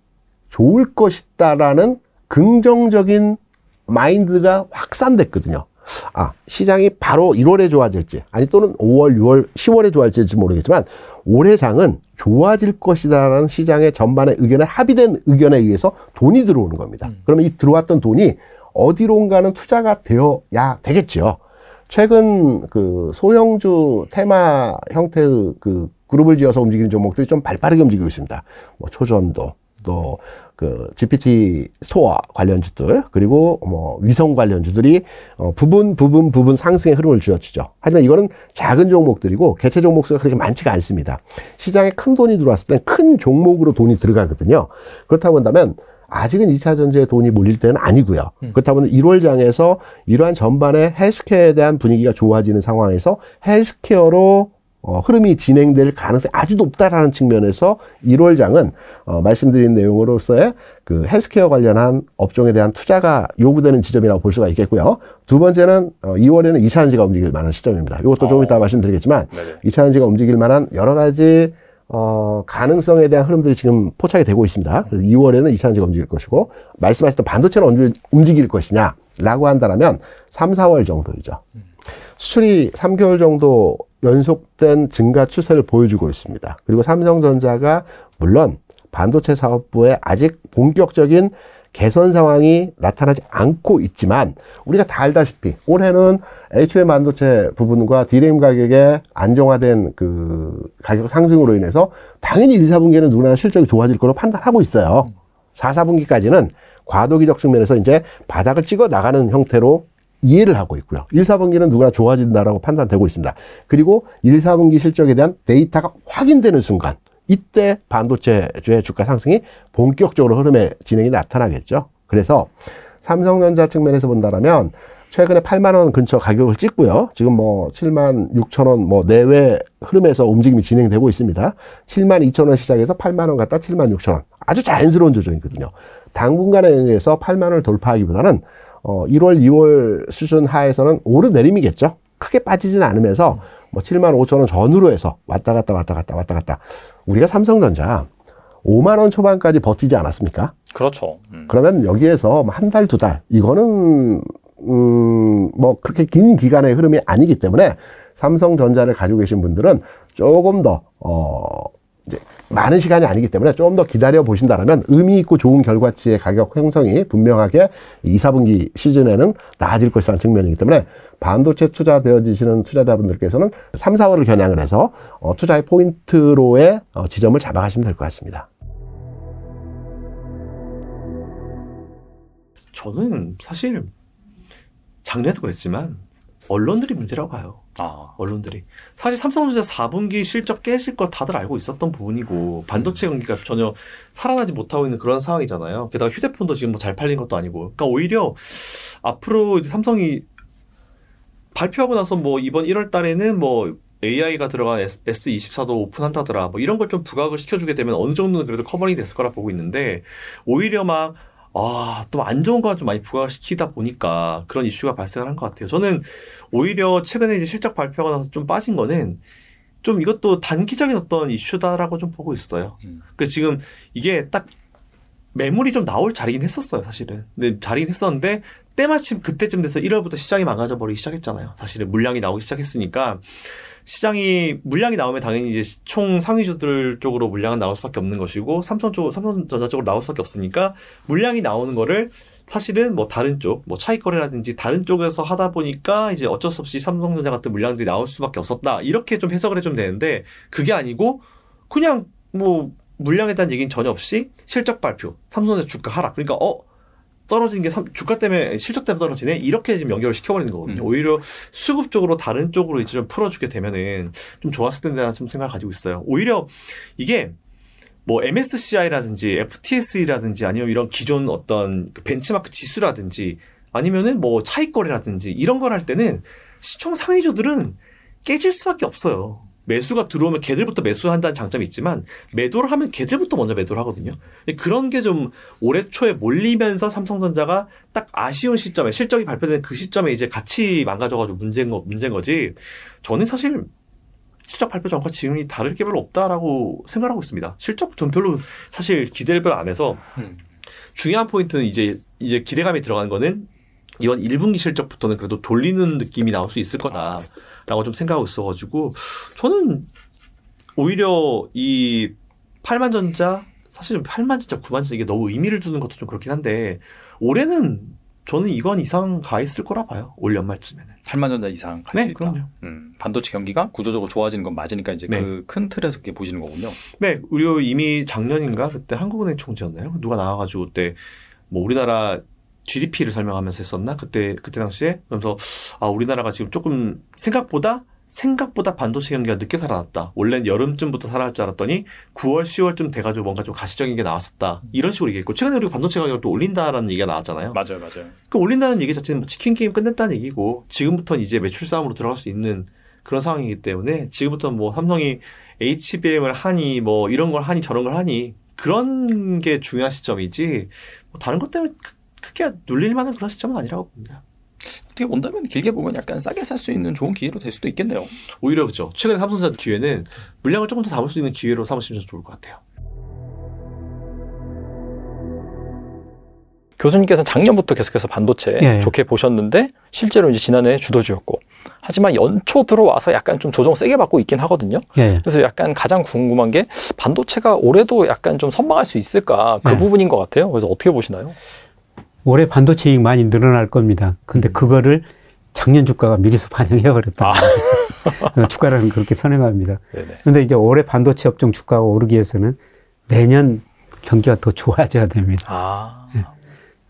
좋을 것이다라는 긍정적인 마인드가 확산됐거든요. 시장이 바로 1월에 좋아질지, 아니 또는 5월, 6월, 10월에 좋아질지 모르겠지만 올해 장은 좋아질 것이다라는 시장의 전반의 의견에 합의된 의견에 의해서 돈이 들어오는 겁니다. 그러면 이 들어왔던 돈이 어디론가는 투자가 되어야 되겠죠. 최근 그 소형주 테마 형태의 그 그룹을 지어서 움직이는 종목들이 좀 발빠르게 움직이고 있습니다. 뭐 초전도, 또 그 GPT 스토어 관련주들, 그리고 뭐 위성 관련주들이 부분 상승의 흐름을 쥐어주죠. 하지만 이거는 작은 종목들이고 개체 종목 수가 그렇게 많지가 않습니다. 시장에 큰 돈이 들어왔을 땐 큰 종목으로 돈이 들어가거든요. 그렇다고 한다면 아직은 2차 전지에 돈이 몰릴 때는 아니고요. 그렇다 보면 1월 장에서 이러한 전반의 헬스케어에 대한 분위기가 좋아지는 상황에서 헬스케어로 흐름이 진행될 가능성이 아주 높다라는 측면에서 1월 장은 말씀드린 내용으로서의 그 헬스케어 관련한 업종에 대한 투자가 요구되는 지점이라고 볼 수가 있겠고요. 두 번째는 2월에는 2차 전지가 움직일 만한 시점입니다. 이것도 조금 이따 말씀드리겠지만 2차 전지가 움직일 만한 여러 가지 가능성에 대한 흐름들이 지금 포착이 되고 있습니다. 그래서 2월에는 2차 전지가 움직일 것이고, 말씀하셨던 반도체는 언제 움직일 것이냐라고 한다면 3, 4월 정도이죠. 수출이 3개월 정도 연속된 증가 추세를 보여주고 있습니다. 그리고 삼성전자가 물론 반도체 사업부에 아직 본격적인 개선 상황이 나타나지 않고 있지만 우리가 다 알다시피 올해는 HBM 반도체 부분과 DRAM 가격의 안정화된 그 가격 상승으로 인해서 당연히 1, 4분기에는 누구나 실적이 좋아질 거로 판단하고 있어요. 4, 4분기까지는 과도기적 측면에서 이제 바닥을 찍어 나가는 형태로 이해를 하고 있고요. 1, 4분기는 누구나 좋아진다라고 판단되고 있습니다. 그리고 1, 4분기 실적에 대한 데이터가 확인되는 순간 이때 반도체주의 주가 상승이 본격적으로 흐름의 진행이 나타나겠죠. 그래서 삼성전자 측면에서 본다면 최근에 8만 원 근처 가격을 찍고요. 지금 뭐 7만 6천 원 뭐 내외 흐름에서 움직임이 진행되고 있습니다. 7만 2천 원 시작해서 8만 원 갔다 7만 6천 원. 아주 자연스러운 조정이거든요. 당분간에 의해서 8만 원을 돌파하기보다는 1월, 2월 수준 하에서는 오르내림이겠죠. 크게 빠지진 않으면서 뭐 7만 5천 원 전후로 해서 왔다 갔다. 우리가 삼성전자 5만 원 초반까지 버티지 않았습니까?
그렇죠.
그러면 여기에서 한 달, 두 달, 이거는 뭐 그렇게 긴 기간의 흐름이 아니기 때문에 삼성전자를 가지고 계신 분들은 조금 더 이제 많은 시간이 아니기 때문에 좀 더 기다려 보신다면 의미 있고 좋은 결과치의 가격 형성이 분명하게 2, 4분기 시즌에는 나아질 것이라는 측면이기 때문에 반도체 투자되어지시는 투자자분들께서는 3, 4월을 겨냥을 해서 투자의 포인트로의 지점을 잡아가시면 될 것 같습니다.
저는 사실 작년에도 그랬지만 언론들이 문제라고 봐요. 언론들이. 사실 삼성전자 4분기 실적 깨질 거 다들 알고 있었던 부분이고 반도체 경기가 전혀 살아나지 못하고 있는 그런 상황이잖아요. 게다가 휴대폰도 지금 뭐 잘 팔린 것도 아니고. 그러니까 오히려 앞으로 이제 삼성이 발표하고 나서 뭐 이번 1월 달에는 뭐 AI가 들어간 S24도 오픈한다더라. 뭐 이런 걸 좀 부각을 시켜주게 되면 어느 정도는 그래도 커버링이 됐을 거라 보고 있는데 오히려 막 또 안 좋은 거 좀 많이 부각을 시키다 보니까 그런 이슈가 발생을 한 것 같아요. 저는 오히려 최근에 이제 실적 발표가 나서 좀 빠진 거는 좀 이것도 단기적인 어떤 이슈다라고 좀 보고 있어요. 그 지금 이게 딱 매물이 좀 나올 자리긴 했었어요, 사실은. 근데 자리긴 했었는데 때마침 그때쯤 돼서 1월부터 시장이 망가져버리기 시작했잖아요. 사실은 물량이 나오기 시작했으니까 물량이 나오면 당연히 이제 총 상위주들 쪽으로 물량은 나올 수밖에 없는 것이고 삼성전자 쪽으로 나올 수밖에 없으니까 물량이 나오는 거를 사실은 뭐 다른 쪽, 뭐 차익거래라든지 다른 쪽에서 하다 보니까 이제 어쩔 수 없이 삼성전자 같은 물량들이 나올 수밖에 없었다. 이렇게 좀 해석을 해주면 되는데 그게 아니고 그냥 뭐 물량에 대한 얘기는 전혀 없이 실적 발표, 삼성전자 주가 하락. 그러니까 떨어지는 게 주가 때문에 실적 때문에 떨어지네 이렇게 지금 연결을 시켜버리는 거거든요. 오히려 수급적으로 다른 쪽으로 이제 좀 풀어주게 되면은 좀 좋았을 텐데라는 좀 생각을 가지고 있어요. 오히려 이게 뭐 MSCI라든지 FTSE라든지 아니면 이런 기존 어떤 벤치마크 지수라든지 아니면은 뭐 차익거래라든지 이런 걸 할 때는 시총 상위주들은 깨질 수밖에 없어요. 매수가 들어오면 걔들부터 매수한다는 장점이 있지만 매도를 하면 걔들부터 먼저 매도를 하거든요. 그런 게 좀 올해 초에 몰리면서 삼성전자가 딱 아쉬운 시점에 실적이 발표된 그 시점에 이제 같이 망가져가지고 문제인 거지. 저는 사실 실적 발표 전과 지금이 다를 게 별로 없다라고 생각하고 있습니다. 실적 전 별로 사실 기대를 별로 안 해서 중요한 포인트는 이제 기대감이 들어간 거는 이번 1분기 실적부터는 그래도 돌리는 느낌이 나올 수 있을 거다라고 좀 생각하고 있어가지고 저는 오히려 이 8만전자 사실 8만전자 9만전자 이게 너무 의미를 두는 것도 좀 그렇긴 한데 올해는 저는 이건 이상 가 있을 거라 봐요. 올 연말쯤에는.
8만전자 이상 갈 수 있다.
그럼요.
반도체 경기가 구조적으로 좋아지는 건 맞으니까 이제 그 큰 틀에서 그렇게 보시는 거군요.
네. 우리 이미 작년인가 그때 한국은행 총재였나요? 누가 나와가지고 그때 뭐 우리나라 GDP를 설명하면서 했었나? 그때 당시에. 그래서 우리나라가 지금 조금 생각보다 반도체 경기가 늦게 살아났다. 원래는 여름쯤부터 살아날 줄 알았더니 9월, 10월쯤 돼가지고 뭔가 좀 가시적인 게 나왔었다. 이런 식으로 얘기했고 최근에 우리가 반도체 가격을 또 올린다라는 얘기가 나왔잖아요.
맞아요.
그 올린다는 얘기 자체는 뭐 치킨 게임 끝냈다는 얘기고 지금부터는 이제 매출 싸움으로 들어갈 수 있는 그런 상황이기 때문에 지금부터는 뭐 삼성이 HBM을 하니 뭐 이런 걸 하니 저런 걸 하니 그런 게 중요한 시점이지 뭐 다른 것 때문에 크게 눌릴 만한 그런 시점은 아니라고 봅니다.
어떻게 본다면 길게 보면 약간 싸게 살 수 있는 좋은 기회로 될 수도 있겠네요.
오히려 그렇죠. 최근에 삼성전자 기회는 물량을 조금 더 담을 수 있는 기회로 삼으시면 좋을 것 같아요.
교수님께서 작년부터 계속해서 반도체 좋게 보셨는데 실제로 이제 지난해 주도주였고 하지만 연초 들어와서 약간 좀 조정 세게 받고 있긴 하거든요. 그래서 약간 가장 궁금한 게 반도체가 올해도 약간 좀 선방할 수 있을까 그 부분인 것 같아요. 그래서 어떻게 보시나요? 올해
반도체 이익 많이 늘어날 겁니다. 근데 그거를 작년 주가가 미리서 반영해버렸다. 주가라는 그렇게 선행합니다. 그런데 이제 올해 반도체 업종 주가가 오르기 위해서는 내년 경기가 더 좋아져야 됩니다.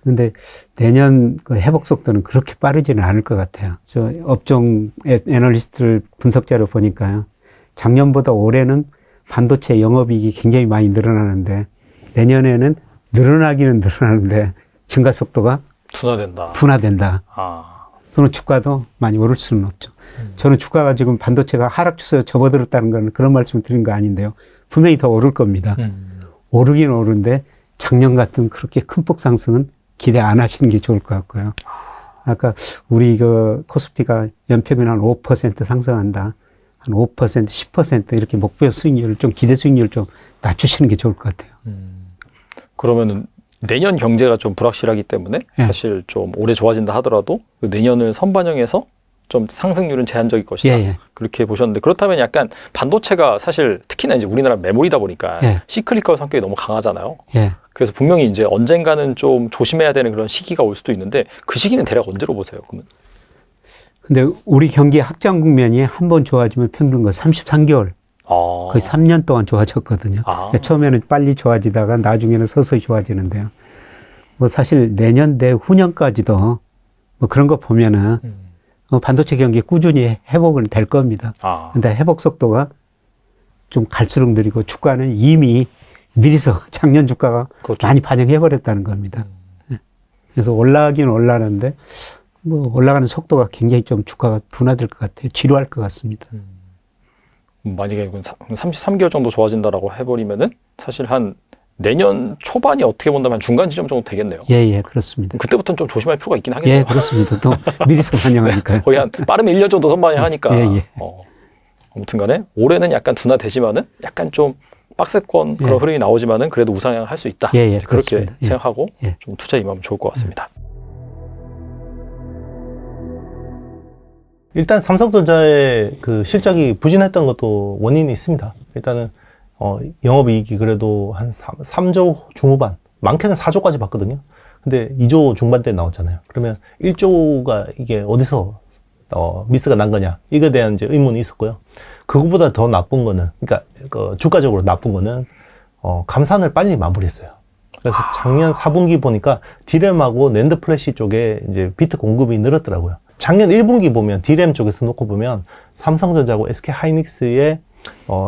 근데 내년 그 회복 속도는 그렇게 빠르지는 않을 것 같아요. 저 업종 애널리스트들 분석 자료 보니까요. 작년보다 올해는 반도체 영업이익이 굉장히 많이 늘어나는데 내년에는 늘어나기는 늘어나는데 증가 속도가 둔화된다. 그럼 주가도 많이 오를 수는 없죠. 저는 주가가 지금 반도체가 하락 추세에 접어들었다는 건 그런 말씀을 드린 거 아닌데요. 분명히 더 오를 겁니다. 오르긴 오르는데 작년 같은 그렇게 큰 폭 상승은 기대 안 하시는 게 좋을 것 같고요. 아까 우리 코스피가 연평균 한 5% 상승한다. 한 5%, 10% 이렇게 목표 수익률을 좀 기대 수익률을 좀 낮추시는 게 좋을 것 같아요.
그러면은 내년 경제가 좀 불확실하기 때문에 사실 좀 올해 좋아진다 하더라도 내년을 선반영해서 좀 상승률은 제한적일 것이다.
예, 예.
그렇게 보셨는데 그렇다면 약간 반도체가 사실 특히나 이제 우리나라 메모리다 보니까
예.
시클리컬 성격이 너무 강하잖아요.
예.
그래서 분명히 이제 언젠가는 좀 조심해야 되는 그런 시기가 올 수도 있는데 그 시기는 대략 언제로 보세요? 그러면?
근데 우리 경기 확장 국면이 한 번 좋아지면 평균 33개월. 거의 3년 동안 좋아졌거든요. 처음에는 빨리 좋아지다가 나중에는 서서히 좋아지는데요. 뭐 사실 내년 내후년까지도 뭐 그런 거 보면은 반도체 경기 꾸준히 회복은 될 겁니다. 근데 회복 속도가 좀 갈수록 느리고 주가는 이미 미리서 작년 주가가 그렇죠. 많이 반영해 버렸다는 겁니다. 그래서 올라가긴 올라가는데 뭐 올라가는 속도가 굉장히 좀 주가가 둔화될 것 같아요. 지루할 것 같습니다.
만약에 33개월 정도 좋아진다라고 해버리면은 사실 한 내년 초반이 어떻게 본다면 중간 지점 정도 되겠네요.
예, 예, 그렇습니다.
그때부터는 좀 조심할 필요가 있긴 하겠네요.
예, 그렇습니다. 또 미리서 반영하니까요.
거의 한 빠르면 1년 정도 선반영하니까.
예, 예.
아무튼 간에 올해는 약간 둔화되지만은 약간 좀 빡세권 그런 흐름이 나오지만은 그래도 우상향을 할 수 있다.
예, 예,
그렇게
그렇습니다.
생각하고
예.
좀 투자 임하면 좋을 것 같습니다.
일단 삼성전자의 그 실적이 부진했던 것도 원인이 있습니다. 일단은 영업이익이 그래도 한 3조 중후반, 많게는 4조까지 봤거든요. 근데 2조 중반대 나왔잖아요. 그러면 1조가 이게 어디서 미스가 난 거냐, 이거에 대한 이제 의문이 있었고요. 그거보다 더 나쁜 거는, 그러니까 주가적으로 나쁜 거는 감산을 빨리 마무리했어요. 그래서 작년 4분기 보니까 디램하고 낸드 플래시 쪽에 이제 비트 공급이 늘었더라고요. 작년 1분기 보면 디램 쪽에서 놓고 보면 삼성전자하고 SK 하이닉스의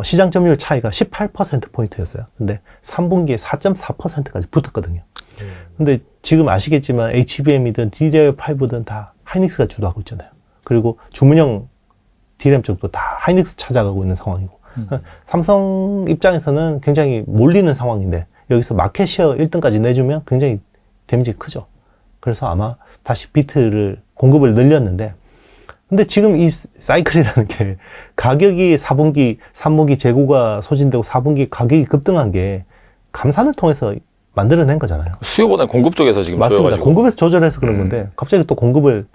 시장 점유율 차이가 18%포인트였어요. 근데 3분기에 4.4%까지 붙었거든요. 근데 지금 아시겠지만 HBM이든 DDR5든 다 하이닉스가 주도하고 있잖아요. 그리고 주문형 디램 쪽도 다 하이닉스 찾아가고 있는 상황이고 삼성 입장에서는 굉장히 몰리는 상황인데 여기서 마켓시어 1등까지 내주면 굉장히 데미지가 크죠. 그래서 아마 다시 비트를 공급을 늘렸는데, 근데 지금 이 사이클이라는 게 가격이 4분기, 3분기 재고가 소진되고 4분기 가격이 급등한 게 감산을 통해서 만들어낸 거잖아요.
수요보다는 공급 쪽에서 지금
맞습니다.
조여가지고.
공급에서 조절해서 그런 건데 갑자기 또 공급을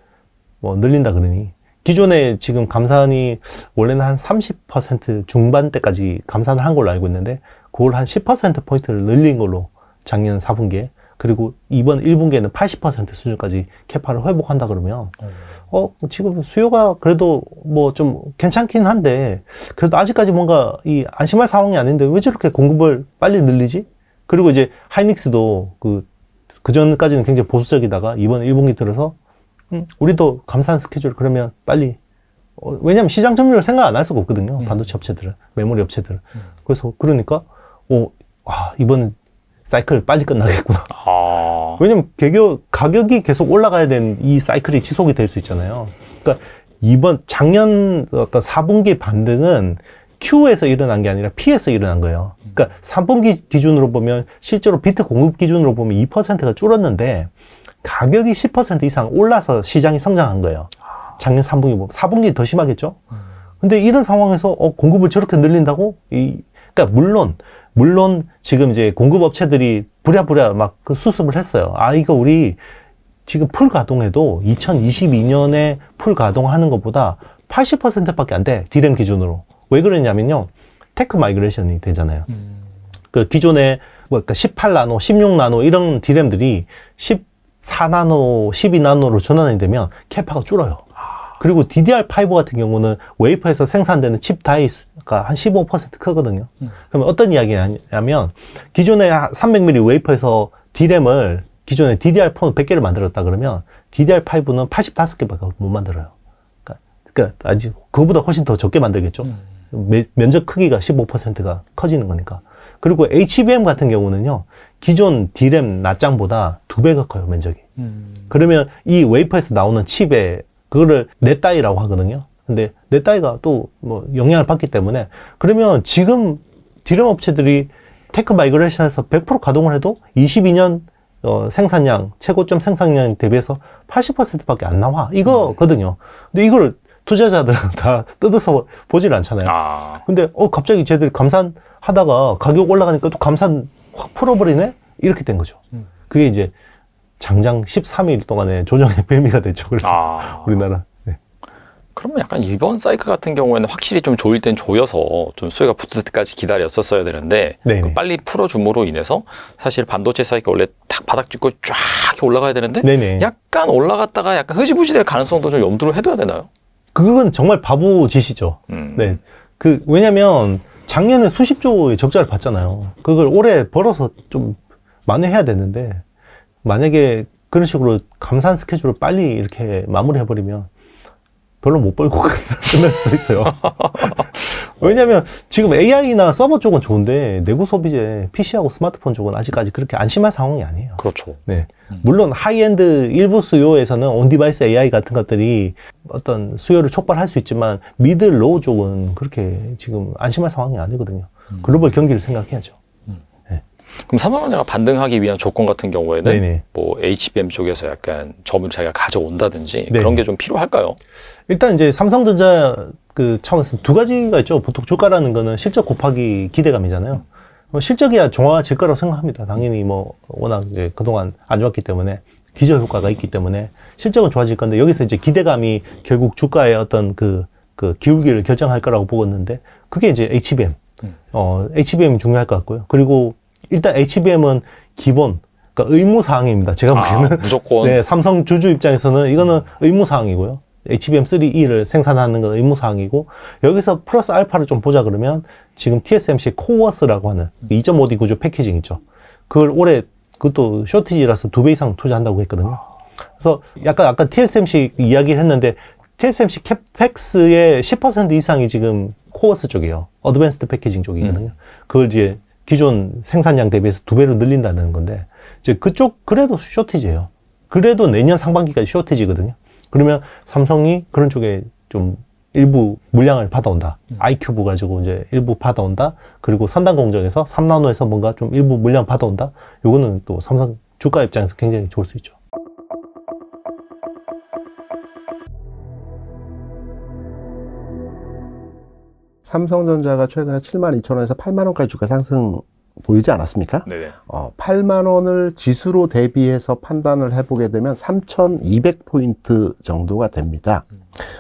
뭐 늘린다 그러니 기존에 지금 감산이 원래는 한 30% 중반대까지 감산을 한 걸로 알고 있는데 그걸 한 10%포인트를 늘린 걸로 작년 4분기에, 그리고 이번 1분기에는 80% 수준까지 캐파를 회복한다 그러면 지금 수요가 그래도 뭐 좀 괜찮긴 한데 그래도 아직까지 뭔가 이 안심할 상황이 아닌데 왜 저렇게 공급을 빨리 늘리지? 그리고 이제 하이닉스도 그 전까지는 굉장히 보수적이다가 이번 1분기 들어서 우리도 감산 스케줄 그러면 빨리 왜냐면 시장 점유율 생각 안 할 수가 없거든요. 반도체 업체들은, 메모리 업체들은. 그래서 그러니까 이번 사이클 빨리 끝나겠구나. 왜냐면 가격이 계속 올라가야 되는 이 사이클이 지속이 될 수 있잖아요. 그러니까 작년 4분기 반등은 Q에서 일어난 게 아니라 P에서 일어난 거예요. 그러니까 3분기 기준으로 보면 실제로 비트 공급 기준으로 보면 2%가 줄었는데 가격이 10% 이상 올라서 시장이 성장한 거예요. 작년 3분기 보면 4분기 더 심하겠죠. 근데 이런 상황에서 공급을 저렇게 늘린다고? 그러니까 물론 지금 이제 공급 업체들이 부랴부랴 막 그 수습을 했어요. 이거 우리 지금 풀 가동해도 2022년에 풀 가동하는 것보다 80%밖에 안 돼. 디램 기준으로. 왜 그러냐면요. 테크 마이그레이션이 되잖아요. 그 기존에 그러니까 18나노, 16나노 이런 디램들이 14나노, 12나노로 전환이 되면 캐파가 줄어요. 그리고 DDR5 같은 경우는 웨이퍼에서 생산되는 칩 다이가 한 15% 크거든요. 그러면 어떤 이야기냐면 기존에 300mm 웨이퍼에서 디램을 기존에 DDR4는 100개를 만들었다 그러면 DDR5는 85개밖에 못 만들어요. 그러니까 아직 그거보다 훨씬 더 적게 만들겠죠. 면적 크기가 15%가 커지는 거니까. 그리고 HBM 같은 경우는요, 기존 디램 낱장보다 2배가 커요, 면적이. 그러면 이 웨이퍼에서 나오는 칩에 그거를 넷다이라고 하거든요. 근데 넷다이가 또 뭐 영향을 받기 때문에, 그러면 지금 디램 업체들이 테크 마이그레이션에서 100% 가동을 해도 22년 생산량, 최고점 생산량 대비해서 80%밖에 안 나와. 이거거든요. 근데 이걸 투자자들은 다 뜯어서 보질 않잖아요. 근데 갑자기 쟤들 감산하다가 가격 올라가니까 또 감산 확 풀어버리네? 이렇게 된 거죠. 그게 이제 장장 13일 동안의 조정의 뱀이가 됐죠. 그래서 우리나라. 네.
그러면 약간 이번 사이클 같은 경우에는 확실히 좀 조일 땐 조여서 좀 수요가 붙을 때까지 기다렸었어야 되는데 빨리 풀어줌으로 인해서 사실 반도체 사이클 원래 딱 바닥 찍고 쫙 올라가야 되는데 약간 올라갔다가 약간 흐지부지 될 가능성도 좀 염두를 해둬야 되나요?
그건 정말 바보 짓이죠. 네. 왜냐면 작년에 수십조의 적자를 봤잖아요. 그걸 올해 벌어서 좀 만회해야 되는데 만약에 그런 식으로 감산 스케줄을 빨리 이렇게 마무리해버리면 별로 못 벌고 끝날 수도 있어요. 왜냐면 지금 AI나 서버 쪽은 좋은데 내구 소비재, PC하고 스마트폰 쪽은 아직까지 그렇게 안심할 상황이 아니에요.
그렇죠.
네. 물론 하이엔드 일부 수요에서는 온디바이스 AI 같은 것들이 어떤 수요를 촉발할 수 있지만 미드, 로우 쪽은 그렇게 지금 안심할 상황이 아니거든요. 글로벌 경기를 생각해야죠.
그럼 삼성전자가 반등하기 위한 조건 같은 경우에는 뭐 HBM 쪽에서 약간 점을 자기가 가져온다든지 그런 게 좀 필요할까요?
일단 이제 삼성전자 그 차원에서 두 가지가 있죠. 보통 주가라는 거는 실적 곱하기 기대감이잖아요. 실적이야 좋아질 거라고 생각합니다. 당연히 뭐 워낙 이제 그동안 안 좋았기 때문에 기저 효과가 있기 때문에 실적은 좋아질 건데 여기서 이제 기대감이 결국 주가의 어떤 그 기울기를 결정할 거라고 보겠는데 그게 이제 HBM. HBM이 중요할 것 같고요. 그리고 일단 HBM은 기본, 그러니까 의무사항입니다. 제가 보기에는.
무조건.
네, 삼성 주주 입장에서는 이거는 의무사항이고요. HBM3E를 생산하는 건 의무사항이고, 여기서 플러스 알파를 좀 보자 그러면, 지금 TSMC 코어스라고 하는 2.5D 구조 패키징 있죠. 그걸 올해, 그것도 쇼티지라서 2배 이상 투자한다고 했거든요. 그래서 약간 아까 TSMC 이야기를 했는데, TSMC 캐펙스의 10% 이상이 지금 코어스 쪽이에요. 어드밴스드 패키징 쪽이거든요. 그걸 이제 기존 생산량 대비해서 2배로 늘린다는 건데, 이제 그쪽, 그래도 쇼티지예요. 그래도 내년 상반기까지 쇼티지거든요. 그러면 삼성이 그런 쪽에 좀 일부 물량을 받아온다. 아이큐브 가지고 이제 일부 받아온다. 그리고 선단 공정에서 3나노에서 뭔가 좀 일부 물량 받아온다. 요거는 또 삼성 주가 입장에서 굉장히 좋을 수 있죠.
삼성전자가 최근에 72,000원에서 8만원까지 주가 상승 보이지 않았습니까?
네.
8만원을 지수로 대비해서 판단을 해보게 되면 3,200포인트 정도가 됩니다.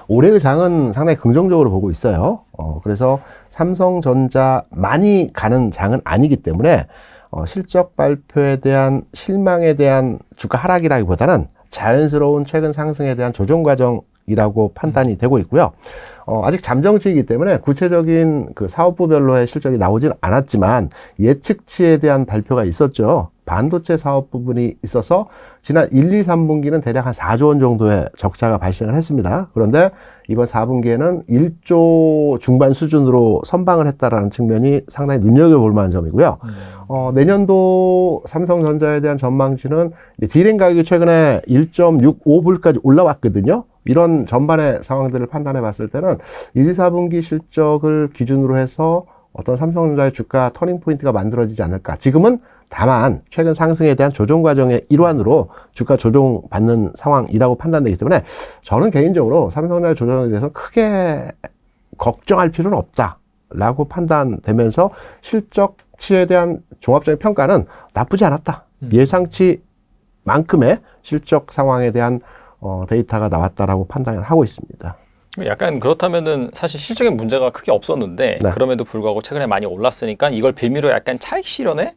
올해의 장은 상당히 긍정적으로 보고 있어요. 그래서 삼성전자 많이 가는 장은 아니기 때문에 실적 발표에 대한 실망에 대한 주가 하락이라기보다는 자연스러운 최근 상승에 대한 조정 과정이라고 판단이 되고 있고요. 아직 잠정치이기 때문에 구체적인 그 사업부별로의 실적이 나오진 않았지만 예측치에 대한 발표가 있었죠. 반도체 사업 부분이 있어서 지난 1, 2, 3분기는 대략 한 4조 원 정도의 적자가 발생을 했습니다. 그런데 이번 4분기에는 1조 중반 수준으로 선방을 했다라는 측면이 상당히 눈여겨볼 만한 점이고요. 내년도 삼성전자에 대한 전망치는 디램 가격이 최근에 1.65불까지 올라왔거든요. 이런 전반의 상황들을 판단해 봤을 때는 1, 2, 4분기 실적을 기준으로 해서 어떤 삼성전자의 주가 터닝 포인트가 만들어지지 않을까. 지금은 다만 최근 상승에 대한 조정 과정의 일환으로 주가 조정받는 상황이라고 판단되기 때문에 저는 개인적으로 삼성전자의 조정에 대해서 크게 걱정할 필요는 없다라고 판단되면서 실적치에 대한 종합적인 평가는 나쁘지 않았다. 예상치만큼의 실적 상황에 대한 데이터가 나왔다라고 판단을 하고 있습니다.
약간 그렇다면은 사실 실적인 문제가 크게 없었는데 그럼에도 불구하고 최근에 많이 올랐으니까 이걸 빌미로 약간 차익 실현에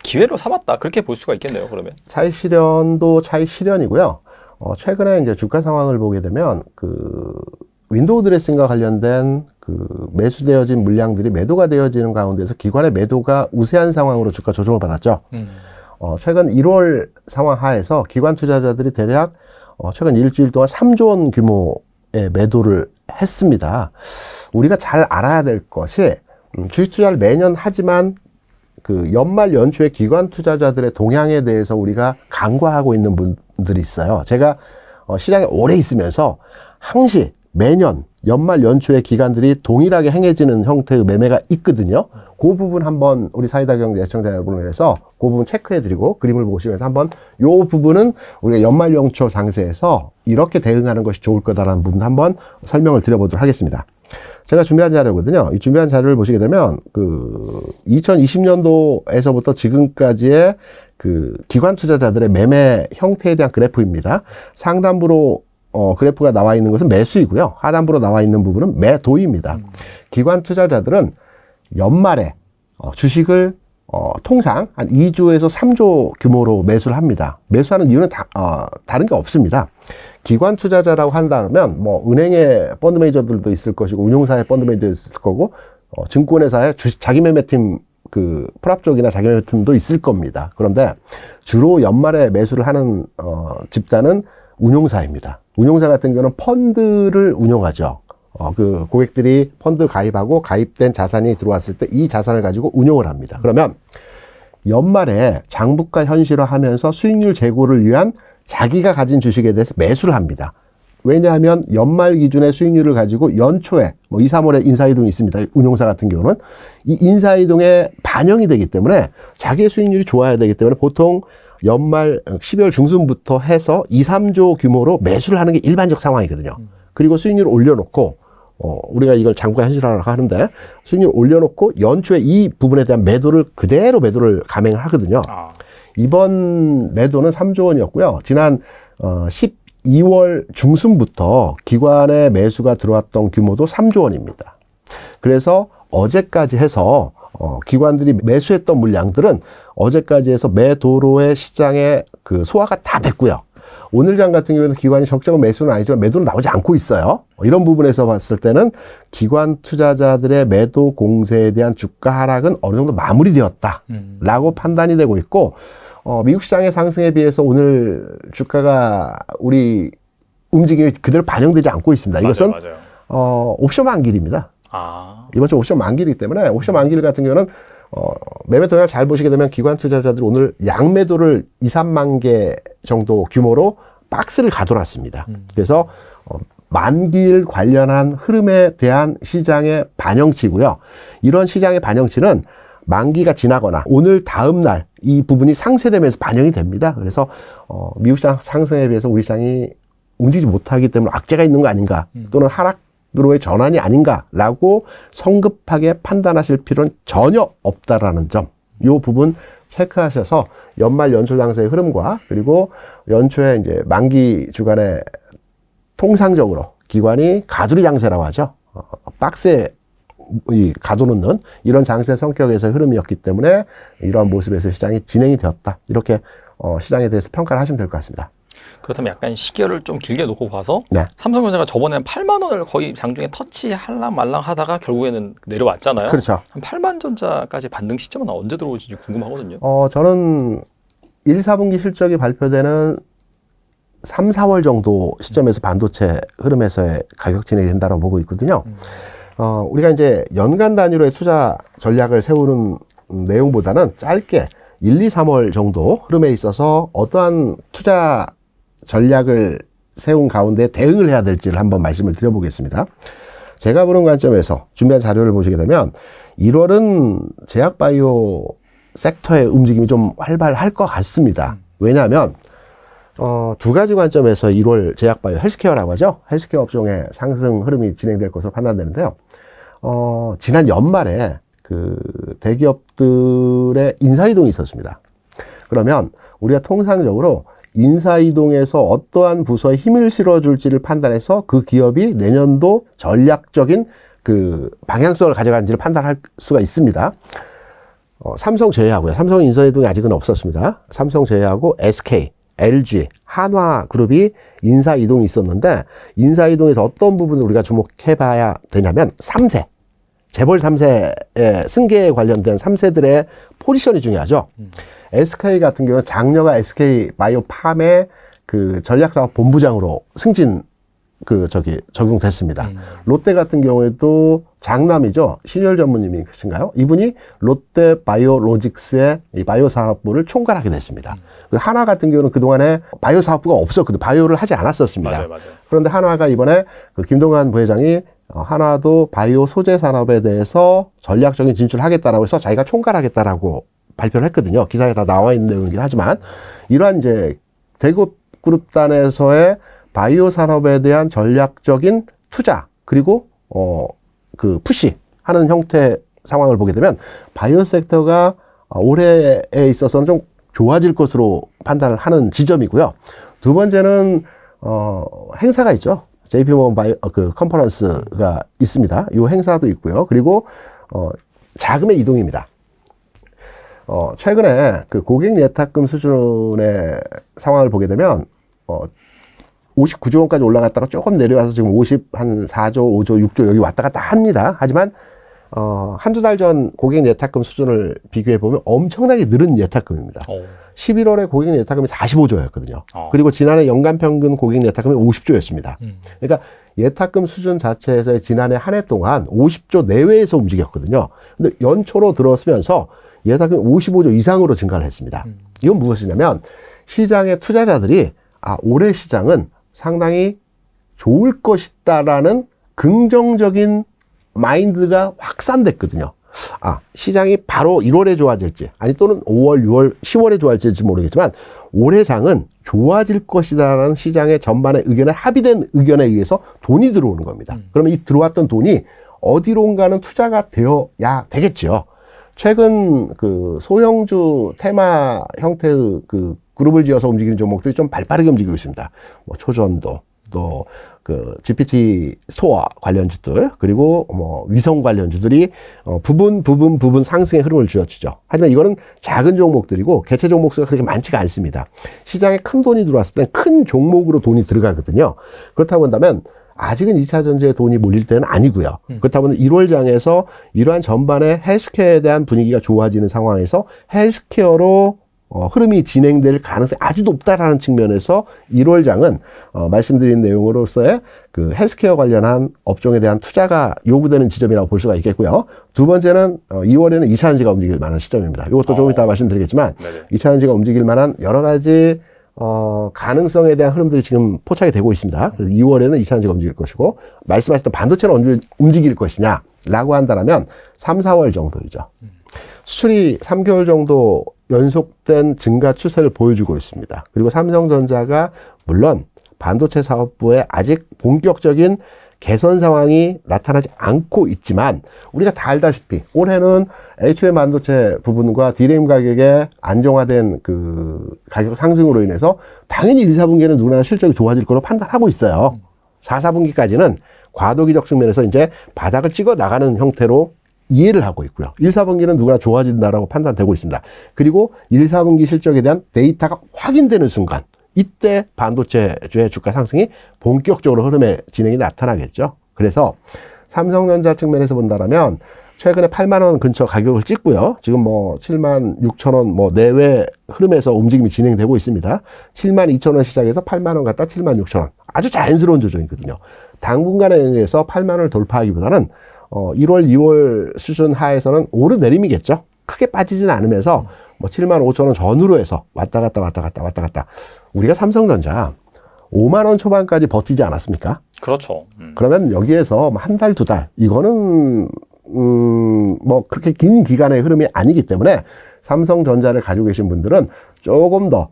기회로 삼았다 그렇게 볼 수가 있겠네요. 그러면
차익 실현도 차익 실현이고요. 최근에 이제 주가 상황을 보게 되면 그 윈도우 드레싱과 관련된 그 매수되어진 물량들이 매도가 되어지는 가운데서 기관의 매도가 우세한 상황으로 주가 조정을 받았죠. 최근 1월 상황 하에서 기관 투자자들이 대략 최근 일주일 동안 3조 원 규모의 매도를 했습니다. 우리가 잘 알아야 될 것이 주식 투자를 매년 하지만 그 연말 연초에 기관 투자자들의 동향에 대해서 우리가 간과하고 있는 분들이 있어요. 제가 시장에 오래 있으면서 항시 매년 연말 연초에 기관들이 동일하게 행해지는 형태의 매매가 있거든요. 그 부분 한번 우리 사이다 경제 시청자 여러분을 위해서 그 부분 체크해드리고 그림을 보시면서 한번 요 부분은 우리가 연말 연초 장세에서 이렇게 대응하는 것이 좋을 거다라는 부분 한번 설명을 드려보도록 하겠습니다. 제가 준비한 자료거든요. 이 준비한 자료를 보시게 되면 그 2020년도에서부터 지금까지의 그 기관 투자자들의 매매 형태에 대한 그래프입니다. 상단부로 그래프가 나와 있는 것은 매수이고요. 하단부로 나와 있는 부분은 매도입니다. 기관 투자자들은 연말에 주식을 통상 한 2조에서 3조 규모로 매수를 합니다. 매수하는 이유는 다른 게 없습니다. 기관 투자자라고 한다면 뭐 은행의 펀드 매니저들도 있을 것이고 운용사의 펀드 매니저도 있을 거고 증권회사의 자기 매매팀 그 프랍 쪽이나 자기 매매팀도 있을 겁니다. 그런데 주로 연말에 매수를 하는 집단은 운용사입니다. 운용사 같은 경우는 펀드를 운용하죠. 그 고객들이 펀드 가입하고 가입된 자산이 들어왔을 때 이 자산을 가지고 운용을 합니다. 그러면 연말에 장부가 현실화하면서 수익률 제고를 위한 자기가 가진 주식에 대해서 매수를 합니다. 왜냐하면 연말 기준의 수익률을 가지고 연초에 뭐 2, 3월에 인사이동이 있습니다. 운용사 같은 경우는 이 인사이동에 반영이 되기 때문에 자기의 수익률이 좋아야 되기 때문에 보통 연말 12월 중순부터 해서 2, 3조 규모로 매수를 하는 게 일반적 상황이거든요. 그리고 수익률을 올려놓고 우리가 이걸 장부가 현실화라고 하는데 수익률을 올려놓고 연초에 이 부분에 대한 그대로 매도를 감행을 하거든요. 이번 매도는 3조 원이었고요. 지난 12월 중순부터 기관의 매수가 들어왔던 규모도 3조 원입니다. 그래서 어제까지 해서 기관들이 매수했던 물량들은 어제까지 해서 매도로의 시장에 그 소화가 다 됐고요. 오늘 장 같은 경우에는 기관이 적정한 매수는 아니지만 매도는 나오지 않고 있어요. 이런 부분에서 봤을 때는 기관 투자자들의 매도 공세에 대한 주가 하락은 어느 정도 마무리되었다라고 판단이 되고 있고 미국 시장의 상승에 비해서 오늘 주가가 우리 움직임이 그대로 반영되지 않고 있습니다. 이것은 맞아요. 옵션 만기일입니다. 이번 주 옵션 만기이기 때문에 옵션 만기일 같은 경우는 매매 동향을 잘 보시게 되면 기관 투자자들 오늘 양매도를 2, 3만 개 정도 규모로 박스를 가둬놨습니다. 그래서 만기일 관련한 흐름에 대한 시장의 반영치고요. 이런 시장의 반영치는 만기가 지나거나 오늘 다음 날 이 부분이 상쇄되면서 반영이 됩니다. 그래서 미국 시장 상승에 비해서 우리 시장이 움직이지 못하기 때문에 악재가 있는 거 아닌가 또는 하락으로의 전환이 아닌가라고 성급하게 판단하실 필요는 전혀 없다라는 점, 이 부분 체크하셔서 연말 연초 장세의 흐름과 그리고 연초에 이제 만기 주간에 통상적으로 기관이 가두리 장세라고 하죠. 박스에 가둬놓는 이런 장세 성격에서의 흐름이었기 때문에 이러한 모습에서 시장이 진행이 되었다. 이렇게 시장에 대해서 평가를 하시면 될 것 같습니다.
그렇다면 약간 시기를 좀 길게 놓고 봐서 삼성전자가 저번에 8만 원을 거의 장중에 터치할랑 말랑 하다가 결국에는 내려왔잖아요.
그렇죠.
한 8만 전자까지 반등 시점은 언제 들어올지 궁금하거든요.
저는 1, 4분기 실적이 발표되는 3, 4월 정도 시점에서 반도체 흐름에서의 가격 진행이 된다고 보고 있거든요. 우리가 이제 연간 단위로의 투자 전략을 세우는 내용보다는 짧게 1, 2, 3월 정도 흐름에 있어서 어떠한 투자 전략을 세운 가운데 대응을 해야 될지를 한번 말씀을 드려보겠습니다. 제가 보는 관점에서 준비한 자료를 보시게 되면 1월은 제약바이오 섹터의 움직임이 좀 활발할 것 같습니다. 왜냐하면 두 가지 관점에서 1월 제약바이오 헬스케어라고 하죠. 헬스케어 업종의 상승 흐름이 진행될 것으로 판단되는데요. 지난 연말에 그 대기업들의 인사이동이 있었습니다. 그러면 우리가 통상적으로 인사이동에서 어떠한 부서에 힘을 실어줄지를 판단해서 그 기업이 내년도 전략적인 그 방향성을 가져가는지를 판단할 수가 있습니다. 삼성 제외하고요. 삼성 인사이동이 아직은 없었습니다. 삼성 제외하고 SK, LG, 한화그룹이 인사이동이 있었는데 인사이동에서 어떤 부분을 우리가 주목해봐야 되냐면 3세, 재벌 3세의 승계에 관련된 3세들의 포지션이 중요하죠. SK 같은 경우는 장녀가 SK 바이오팜의 그 전략사업 본부장으로 승진 적용됐습니다. 롯데 같은 경우에도 장남이죠. 신유열 전무님이신가요? 이분이 롯데 바이오로직스의 이 바이오 사업부를 총괄하게 됐습니다. 한화 같은 경우는 그동안에 바이오 사업부가 없었거든요. 바이오를 하지 않았었습니다. 맞아요. 그런데 한화가 이번에 그 김동관 부회장이 한화도 바이오 소재 산업에 대해서 전략적인 진출을 하겠다라고 해서 자기가 총괄하겠다라고 발표를 했거든요. 기사에 다 나와 있는 내용이긴 하지만 이러한 이제 대기업 그룹단에서의 바이오 산업에 대한 전략적인 투자 그리고 그 푸시하는 형태 상황을 보게 되면 바이오 섹터가 올해에 있어서는 좀 좋아질 것으로 판단을 하는 지점이고요. 두 번째는 행사가 있죠. JP모건 그 컨퍼런스가 있습니다. 이 행사도 있고요. 그리고 자금의 이동입니다. 최근에 그 고객 예탁금 수준의 상황을 보게 되면 59조 원까지 올라갔다가 조금 내려와서 지금 54조, 5조, 6조 여기 왔다 갔다 합니다. 하지만 한두 달 전 고객 예탁금 수준을 비교해 보면 엄청나게 늘은 예탁금입니다. 11월에 고객 예탁금이 45조였거든요. 그리고 지난해 연간 평균 고객 예탁금이 50조였습니다. 그러니까 예탁금 수준 자체에서 지난해 한 해 동안 50조 내외에서 움직였거든요. 근데 연초로 들어서면서 예탁금이 55조 이상으로 증가를 했습니다. 이건 무엇이냐면 시장의 투자자들이 올해 시장은 상당히 좋을 것이다라는 긍정적인 마인드가 확산됐거든요. 시장이 바로 1월에 좋아질지, 아니 또는 5월, 6월, 10월에 좋아질지 모르겠지만 올해 장은 좋아질 것이다라는 시장의 전반의 의견에 합의된 의견에 의해서 돈이 들어오는 겁니다. 그러면 이 들어왔던 돈이 어디론가는 투자가 되어야 되겠죠. 최근 그 소형주 테마 형태의 그 그룹을 지어서 움직이는 종목들이 좀 발빠르게 움직이고 있습니다. 뭐 초전도, 또 그 GPT 스토어 관련주들, 그리고 뭐 위성 관련주들이 부분 상승의 흐름을 쥐어주죠. 하지만 이거는 작은 종목들이고 개체 종목 수가 그렇게 많지가 않습니다. 시장에 큰 돈이 들어왔을 땐 큰 종목으로 돈이 들어가거든요. 그렇다고 한다면 아직은 2차 전지에 돈이 몰릴 때는 아니고요. 그렇다고 하면 1월 장에서 이러한 전반의 헬스케어에 대한 분위기가 좋아지는 상황에서 헬스케어로 흐름이 진행될 가능성이 아주 높다라는 측면에서 1월 장은 말씀드린 내용으로서의 그 헬스케어 관련한 업종에 대한 투자가 요구되는 지점이라고 볼 수가 있겠고요. 두 번째는 2월에는 2차 전지가 움직일 만한 시점입니다. 이것도 조금 이따 말씀드리겠지만 네네. 2차 전지가 움직일 만한 여러 가지 가능성에 대한 흐름들이 지금 포착이 되고 있습니다. 그래서 2월에는 2차 전지가 움직일 것이고, 말씀하셨던 반도체는 언제 움직일 것이냐라고 한다면 3, 4월 정도이죠. 수출이 3개월 정도 연속된 증가 추세를 보여주고 있습니다. 그리고 삼성전자가 물론 반도체 사업부에 아직 본격적인 개선 상황이 나타나지 않고 있지만, 우리가 다 알다시피 올해는 HBM 반도체 부분과 DRAM 가격의 안정화된 그 가격 상승으로 인해서 당연히 1, 4분기에는 누구나 실적이 좋아질 거로 판단하고 있어요. 4, 4분기까지는 과도기적 측면에서 이제 바닥을 찍어 나가는 형태로 이해를 하고 있고요. 1, 4분기는 누구나 좋아진다라고 판단되고 있습니다. 그리고 1, 4분기 실적에 대한 데이터가 확인되는 순간, 이때 반도체주의 주가 상승이 본격적으로 흐름의 진행이 나타나겠죠. 그래서 삼성전자 측면에서 본다면 최근에 8만 원 근처 가격을 찍고요. 지금 뭐 7만 6천 원 뭐 내외 흐름에서 움직임이 진행되고 있습니다. 7만 2천 원 시작해서 8만 원 갔다 7만 6천 원. 아주 자연스러운 조정이거든요. 당분간에 의해서 8만 원을 돌파하기보다는 1월, 2월 수준 하에서는 오르내림이겠죠. 크게 빠지진 않으면서 뭐 7만 5천 원 전후로 해서 왔다 갔다. 우리가 삼성전자 5만 원 초반까지 버티지 않았습니까?
그렇죠.
그러면 여기에서 한 달, 두 달, 이거는 뭐 그렇게 긴 기간의 흐름이 아니기 때문에 삼성전자를 가지고 계신 분들은 조금 더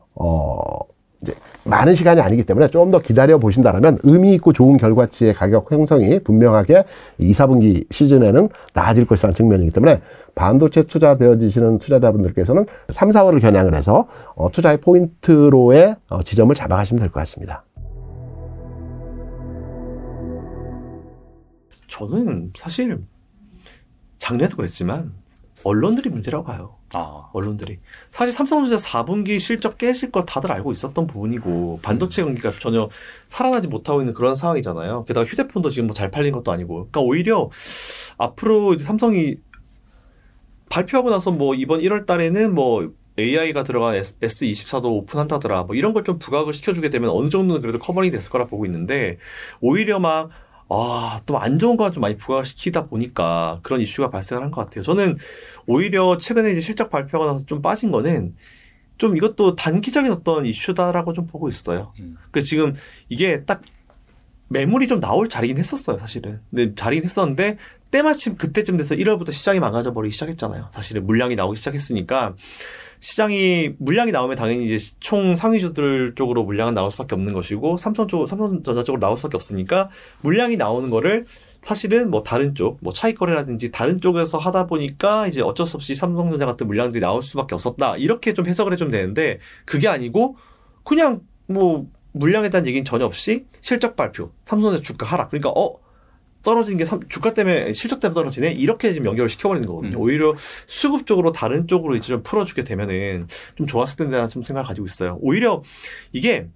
이제 많은 시간이 아니기 때문에 조금 더 기다려 보신다라면 의미 있고 좋은 결과치의 가격 형성이 분명하게 2, 4분기 시즌에는 나아질 것이라는 측면이기 때문에 반도체 투자되어지시는 투자자분들께서는 3, 4월을 겨냥을 해서 투자의 포인트로의 지점을 잡아가시면 될 것 같습니다.
저는 사실 작년에도 그랬지만 언론들이 문제라고 봐요. 언론들이. 사실 삼성전자 4분기 실적 깨질 거 다들 알고 있었던 부분이고, 반도체 경기가 전혀 살아나지 못하고 있는 그런 상황이잖아요. 게다가 휴대폰도 지금 뭐 잘 팔린 것도 아니고. 그러니까 오히려 앞으로 이제 삼성이 발표하고 나서 뭐 이번 1월 달에는 뭐 AI가 들어간 S24도 오픈한다더라. 뭐 이런 걸 좀 부각을 시켜주게 되면 어느 정도는 그래도 커버링이 됐을 거라 보고 있는데, 오히려 막 또 안 좋은 거 좀 많이 부각시키다 보니까 그런 이슈가 발생을 한 것 같아요. 저는 오히려 최근에 이제 실적 발표가 나서 좀 빠진 거는 좀 이것도 단기적인 어떤 이슈다라고 좀 보고 있어요. 그 지금 이게 딱 매물이 좀 나올 자리긴 했었어요, 사실은. 근데 자리긴 했었는데 때마침 그때쯤 돼서 1월부터 시장이 망가져 버리기 시작했잖아요. 사실은 물량이 나오기 시작했으니까 물량이 나오면 당연히 이제 총 상위주들 쪽으로 물량은 나올 수밖에 없는 것이고, 삼성전자 쪽으로 나올 수밖에 없으니까 물량이 나오는 거를 사실은 뭐 다른 쪽, 뭐 차익거래라든지 다른 쪽에서 하다 보니까 이제 어쩔 수 없이 삼성전자 같은 물량들이 나올 수밖에 없었다. 이렇게 좀 해석을 해주면 되는데, 그게 아니고 그냥 뭐 물량에 대한 얘기는 전혀 없이 실적 발표, 삼성전자 주가 하락. 그러니까 떨어진 게 주가 때문에 실적 때문에 떨어지네 이렇게 지금 연결을 시켜버리는 거거든요. 오히려 수급적으로 다른 쪽으로 이제 좀 풀어주게 되면은 좀 좋았을 텐데라는 좀 생각을 가지고 있어요. 오히려 이게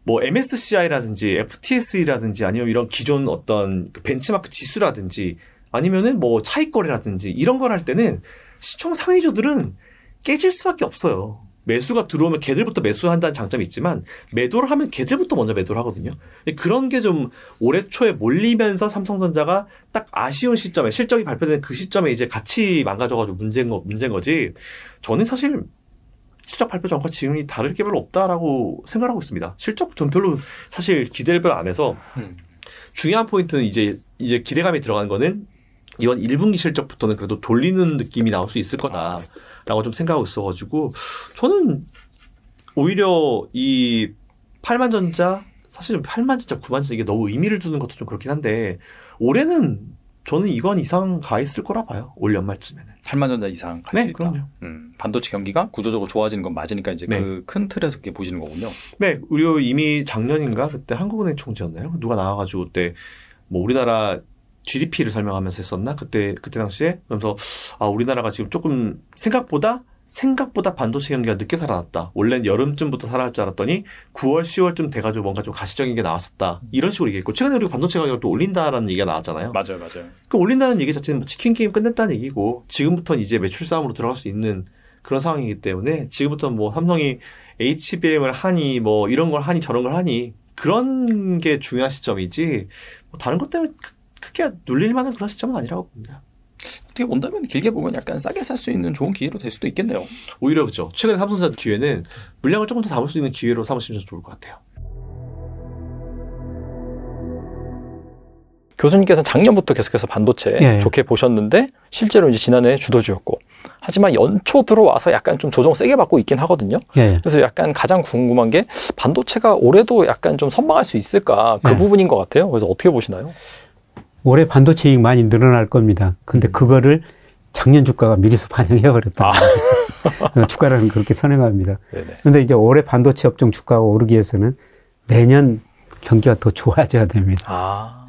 뭐 MSCI라든지 FTSE라든지 아니면 이런 기존 어떤 벤치마크 지수라든지 아니면은 뭐 차익거래라든지 이런 걸 할 때는 시총 상위주들은 깨질 수밖에 없어요. 매수가 들어오면 걔들부터 매수한다는 장점이 있지만 매도를 하면 걔들부터 먼저 매도를 하거든요. 그런 게 좀 올해 초에 몰리면서 삼성전자가 딱 아쉬운 시점에 실적이 발표된 그 시점에 이제 같이 망가져가지고 문제인 거지. 저는 사실 실적 발표 전과 지금이 다를 게 별로 없다라고 생각하고 있습니다. 실적 전 별로 사실 기대를 별로 안 해서 중요한 포인트는 이제 기대감이 들어간 거는 이번 1분기 실적부터는 그래도 돌리는 느낌이 나올 수 있을 거다라고 좀 생각하고 있어가지고 저는 오히려 이 8만전자 사실 8만전자 9만전자 이게 너무 의미를 두는 것도 좀 그렇긴 한데 올해는 저는 이건 이상 가 있을 거라 봐요. 올 연말쯤에는.
8만전자 이상 갈 수 있다.
그럼요.
반도체 경기가 구조적으로 좋아지는 건 맞으니까 이제 그 큰 틀에서 그렇게 보시는 거군요.
네. 우리 이미 작년인가 그때 한국은행 총재였나요? 누가 나와가지고 그때 뭐 우리나라 GDP를 설명하면서 했었나? 그때 당시에 그러면서 우리나라가 지금 조금 생각보다 반도체 경기가 늦게 살아났다. 원래는 여름쯤부터 살아날 줄 알았더니 9월, 10월쯤 돼가지고 뭔가 좀 가시적인 게 나왔었다. 이런 식으로 얘기했고 최근에 우리가 반도체 가격을 또 올린다라는 얘기가 나왔잖아요.
맞아요.
그 올린다는 얘기 자체는 뭐 치킨 게임 끝냈다는 얘기고 지금부터는 이제 매출 싸움으로 들어갈 수 있는 그런 상황이기 때문에 지금부터 뭐 삼성이 HBM을 하니 뭐 이런 걸 하니 저런 걸 하니 그런 게 중요한 시점이지 뭐 다른 것 때문에 크게 눌릴 만한 그런 시점은 아니라고 봅니다.
어떻게 본다면 길게 보면 약간 싸게 살 수 있는 좋은 기회로 될 수도 있겠네요.
오히려 그렇죠. 최근에 삼성전자 기회는 물량을 조금 더 담을 수 있는 기회로 삼으시면 좋을 것 같아요.
교수님께서는 작년부터 계속해서 반도체 좋게 보셨는데 실제로 이제 지난해 주도주였고 하지만 연초 들어와서 약간 좀 조정 세게 받고 있긴 하거든요. 그래서 약간 가장 궁금한 게 반도체가 올해도 약간 좀 선방할 수 있을까 그 부분인 것 같아요. 그래서 어떻게 보시나요?
올해 반도체 이익 많이 늘어날 겁니다. 근데 그거를 작년 주가가 미리서 반영해버렸다. 주가라는 그렇게 선행합니다. 그런데 이제 올해 반도체 업종 주가가 오르기 위해서는 내년 경기가 더 좋아져야 됩니다.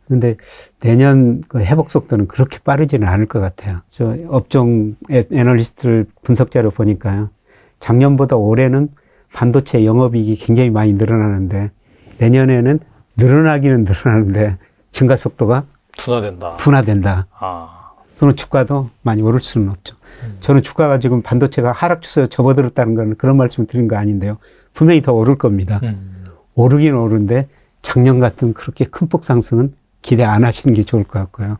그런데 내년 그 회복 속도는 그렇게 빠르지는 않을 것 같아요. 저 업종 애널리스트를 분석자로 보니까요. 작년보다 올해는 반도체 영업이익이 굉장히 많이 늘어나는데 내년에는 늘어나기는 늘어나는데 증가 속도가 둔화된다. 그럼 주가도 많이 오를 수는 없죠. 저는 주가가 지금 반도체가 하락 추세에 접어들었다는 건 그런 말씀을 드린 거 아닌데요. 분명히 더 오를 겁니다. 오르긴 오르는데 작년 같은 그렇게 큰 폭 상승은 기대 안 하시는 게 좋을 것 같고요.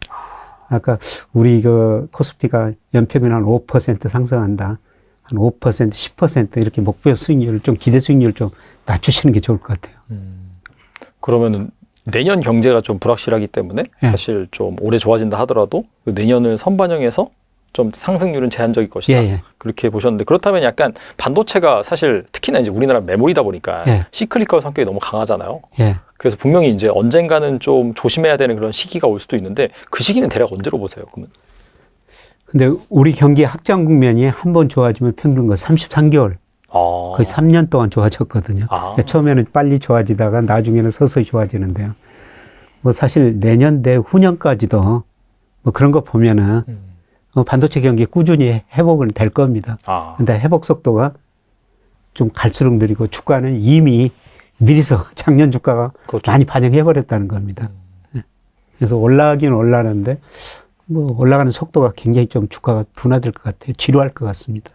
아까 우리 그 코스피가 연평균 한 5% 상승한다. 한 5%, 10% 이렇게 목표 수익률을 좀 기대 수익률을 좀 낮추시는 게 좋을 것 같아요.
그러면은 내년 경제가 좀 불확실하기 때문에 사실 좀 올해 좋아진다 하더라도 내년을 선반영해서 좀 상승률은 제한적일 것이다. 그렇게 보셨는데 그렇다면 약간 반도체가 사실 특히나 이제 우리나라 메모리다 보니까 시클리컬 성격이 너무 강하잖아요. 그래서 분명히 이제 언젠가는 좀 조심해야 되는 그런 시기가 올 수도 있는데 그 시기는 대략 언제로 보세요? 그러면?
근데 우리 경기 확장 국면이 한 번 좋아지면 평균 33개월. 거의 3년 동안 좋아졌거든요. 처음에는 빨리 좋아지다가 나중에는 서서히 좋아지는데요. 뭐 사실 내년 내후년까지도 뭐 그런 거 보면은 반도체 경기 꾸준히 회복은 될 겁니다. 근데 회복 속도가 좀 갈수록 느리고 주가는 이미 미리서 작년 주가가 많이 반영해버렸다는 겁니다. 그래서 올라가긴 올라가는데 뭐 올라가는 속도가 굉장히 좀 주가가 둔화될 것 같아요. 지루할 것 같습니다.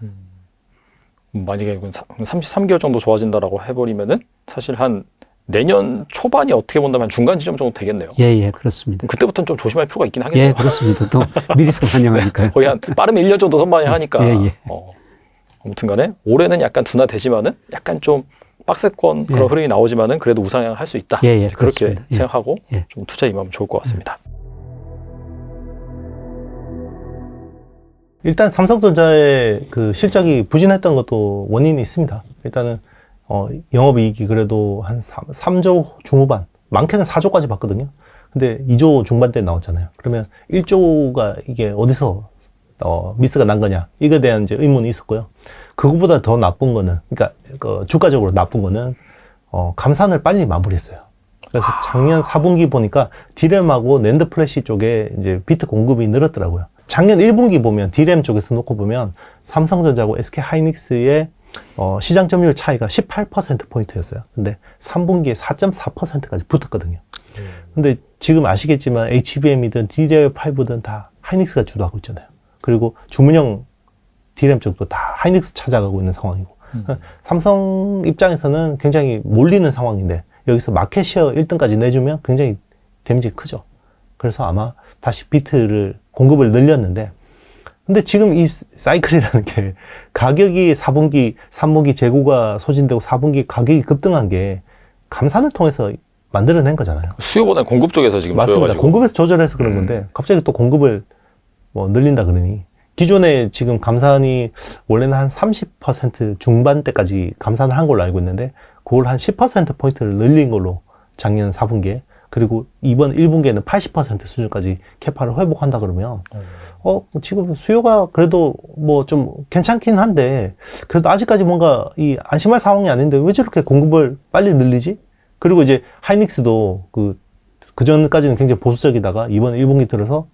만약에 33개월 정도 좋아진다라고 해버리면은 사실 한 내년 초반이 어떻게 본다면 중간 지점 정도 되겠네요.
그렇습니다.
그때부터는 좀 조심할 필요가 있긴 하겠네요.
그렇습니다. 또 미리서 반영하니까요.
거의 한 빠르면 1년 정도 선반영하니까. 아무튼 간에 올해는 약간 둔화되지만은 약간 좀 박스권 그런 흐름이 나오지만은 그래도 우상향을 할 수 있다. 그렇게 생각하고 좀 투자 임하면 좋을 것 같습니다.
일단 삼성전자의 그 실적이 부진했던 것도 원인이 있습니다. 일단은 영업이익이 그래도 한 3조 중후반, 많게는 4조까지 봤거든요. 근데 2조 중반대 나왔잖아요. 그러면 1조가 이게 어디서 미스가 난 거냐, 이거에 대한 이제 의문이 있었고요. 그거보다 더 나쁜 거는, 그러니까 주가적으로 나쁜 거는 감산을 빨리 마무리했어요. 그래서 작년 4분기 보니까 D램하고 낸드 플래시 쪽에 이제 비트 공급이 늘었더라고요. 작년 1분기 보면 D램 쪽에서 놓고 보면 삼성전자하고 SK 하이닉스의 시장 점유율 차이가 18%포인트였어요. 근데 3분기에 4.4%까지 붙었거든요. 근데 지금 아시겠지만 HBM이든 DDR5든 다 하이닉스가 주도하고 있잖아요. 그리고 주문형 D램 쪽도 다 하이닉스 찾아가고 있는 상황이고 삼성 입장에서는 굉장히 몰리는 상황인데 여기서 마켓쉐어 1등까지 내주면 굉장히 데미지가 크죠. 그래서 아마 다시 비트를 공급을 늘렸는데 근데 지금 이 사이클이라는 게 가격이 4분기, 3분기 재고가 소진되고 4분기 가격이 급등한 게 감산을 통해서 만들어낸 거잖아요.
수요보다 공급 쪽에서 지금
맞습니다.
조여가지고.
공급에서 조절해서 그런 건데 갑자기 또 공급을 뭐 늘린다 그러니 기존에 지금 감산이 원래는 한 30% 중반대까지 감산을 한 걸로 알고 있는데 그걸 한 10%포인트를 늘린 걸로 작년 4분기에 그리고 이번 1분기에는 80% 수준까지 캐파를 회복한다 그러면 지금 수요가 그래도 뭐 좀 괜찮긴 한데 그래도 아직까지 뭔가 이 안심할 상황이 아닌데 왜 저렇게 공급을 빨리 늘리지? 그리고 이제 하이닉스도 그 전까지는 굉장히 보수적이다가 이번 1분기 들어서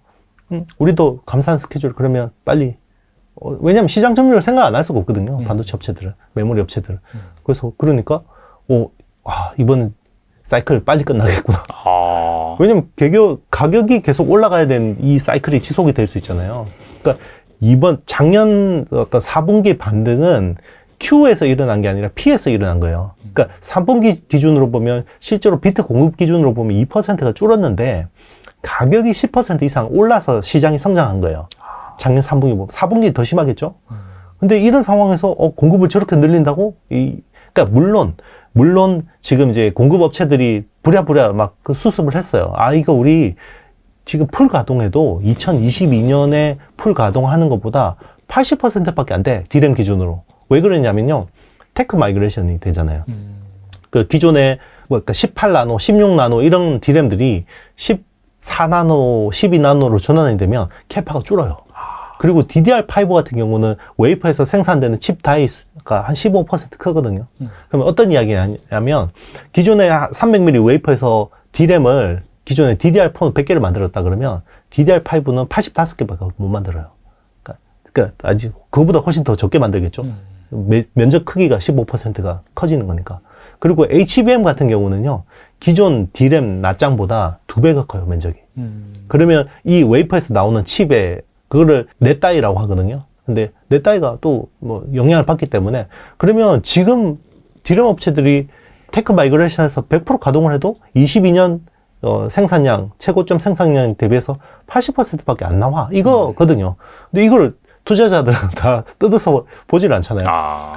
우리도 감산 스케줄 그러면 빨리 왜냐면 시장 점유율을 생각 안 할 수가 없거든요. 반도체 업체들은 메모리 업체들은 그래서 그러니까 이번 사이클 빨리 끝나겠구나. 왜냐면 가격이 계속 올라가야 되는 이 사이클이 지속이 될 수 있잖아요. 그러니까 이번 작년 어떤 4분기 반등은 Q에서 일어난 게 아니라 P에서 일어난 거예요. 그러니까 3분기 기준으로 보면 실제로 비트 공급 기준으로 보면 2%가 줄었는데 가격이 10% 이상 올라서 시장이 성장한 거예요. 작년 3분기 보면 4분기 더 심하겠죠. 근데 이런 상황에서 공급을 저렇게 늘린다고? 그러니까 물론 지금 이제 공급 업체들이 부랴부랴 막 그 수습을 했어요. 이거 우리 지금 풀 가동해도 2022년에 풀 가동하는 것보다 80%밖에 안 돼. D램 기준으로. 왜 그러냐면요. 테크 마이그레이션이 되잖아요. 그 기존에 그러니까 18나노, 16나노 이런 D램들이 14나노, 12나노로 전환이 되면 캐파가 줄어요. 그리고 DDR5 같은 경우는 웨이퍼에서 생산되는 칩 다이가 한 15% 크거든요. 그러면 어떤 이야기냐면 기존에 300mm 웨이퍼에서 D램을 기존에 DDR4는 100개를 만들었다 그러면 DDR5는 85개밖에 못 만들어요. 그러니까 아직 그거보다 훨씬 더 적게 만들겠죠. 면적 크기가 15%가 커지는 거니까. 그리고 HBM 같은 경우는요, 기존 D램 낱장보다 2배가 커요, 면적이. 그러면 이 웨이퍼에서 나오는 칩에 그거를 넷다이라고 하거든요. 근데 넷다이가 또 뭐 영향을 받기 때문에 그러면 지금 D램 업체들이 테크 마이그레이션에서 100% 가동을 해도 22년 생산량, 최고점 생산량 대비해서 80%밖에 안 나와. 이거거든요. 근데 이걸 투자자들은 다 뜯어서 보질 않잖아요.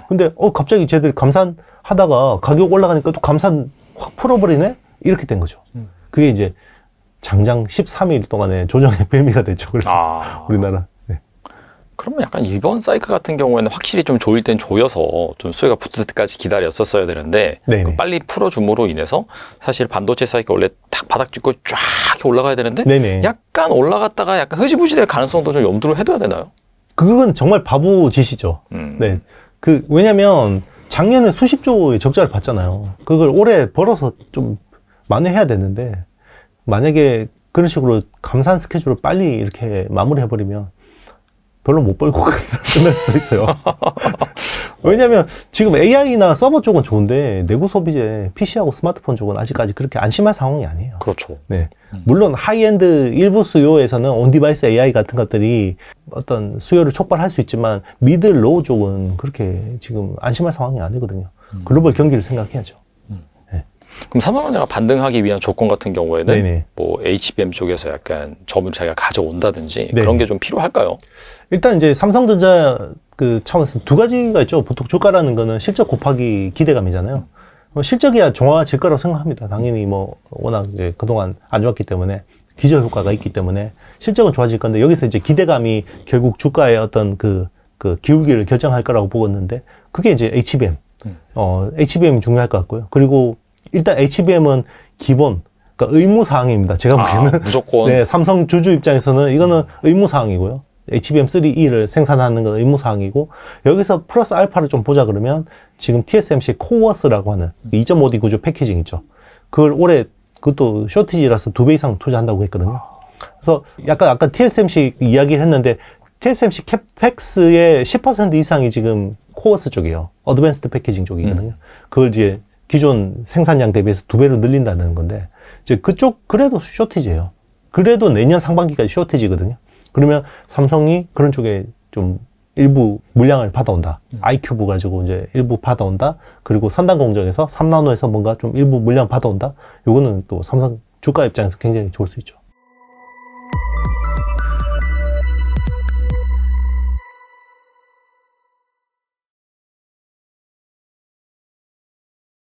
근데 갑자기 쟤들 감산하다가 가격 올라가니까 또 감산 확 풀어버리네? 이렇게 된 거죠. 그게 이제 장장 13일 동안에 조정의 빌미가 됐죠. 그래서 우리나라. 네.
그러면 약간 이번 사이클 같은 경우에는 확실히 좀 조일 땐 조여서 좀 수요가 붙을 때까지 기다렸었어야 되는데 빨리 풀어줌으로 인해서 사실 반도체 사이클 원래 딱 바닥 찍고 쫙 올라가야 되는데 약간 올라갔다가 약간 흐지부지 될 가능성도 좀 염두를 해둬야 되나요?
그건 정말 바보 짓이죠. 네. 왜냐면 작년에 수십 조의 적자를 봤잖아요. 그걸 올해 벌어서 좀 만회해야 되는데 만약에 그런 식으로 감산 스케줄을 빨리 이렇게 마무리해버리면 별로 못 벌고 끝날 수도 있어요. 왜냐면 지금 AI나 서버 쪽은 좋은데 내구 소비재, PC하고 스마트폰 쪽은 아직까지 그렇게 안심할 상황이 아니에요.
그렇죠.
네. 물론 하이엔드 일부 수요에서는 온디바이스 AI 같은 것들이 어떤 수요를 촉발할 수 있지만 미드, 로우 쪽은 그렇게 지금 안심할 상황이 아니거든요. 글로벌 경기를 생각해야죠.
그럼 삼성전자가 반등하기 위한 조건 같은 경우에는 뭐 HBM 쪽에서 약간 점유를 자기가 가져온다든지 그런 게 좀 필요할까요?
일단 이제 삼성전자 그 차원에서 두 가지가 있죠. 보통 주가라는 거는 실적 곱하기 기대감이잖아요. 실적이야 좋아질 거라고 생각합니다. 당연히 뭐 워낙 이제 그동안 안 좋았기 때문에 기저 효과가 있기 때문에 실적은 좋아질 건데 여기서 이제 기대감이 결국 주가의 어떤 그 기울기를 결정할 거라고 보겠는데 그게 이제 HBM. HBM이 중요할 것 같고요. 그리고 일단 HBM은 기본, 그러니까 의무사항입니다. 제가 보기에는.
무조건.
네, 삼성 주주 입장에서는 이거는 의무사항이고요. HBM3E를 생산하는 건 의무사항이고, 여기서 플러스 알파를 좀 보자 그러면 지금 TSMC 코어스라고 하는 2.5D 구조 패키징 있죠. 그걸 올해 그것도 쇼티지라서 2배 이상 투자한다고 했거든요. 그래서 약간 아까 TSMC 이야기를 했는데 TSMC 캐펙스의 10% 이상이 지금 코어스 쪽이에요. 어드밴스드 패키징 쪽이거든요. 그걸 이제 기존 생산량 대비해서 2배로 늘린다는 건데, 이제 그쪽 그래도 쇼티지예요. 그래도 내년 상반기까지 쇼티지거든요. 그러면 삼성이 그런 쪽에 좀 일부 물량을 받아온다. 아이큐브 가지고 이제 일부 받아온다. 그리고 선단 공정에서 3나노에서 뭔가 좀 일부 물량 받아온다. 요거는 또 삼성 주가 입장에서 굉장히 좋을 수 있죠.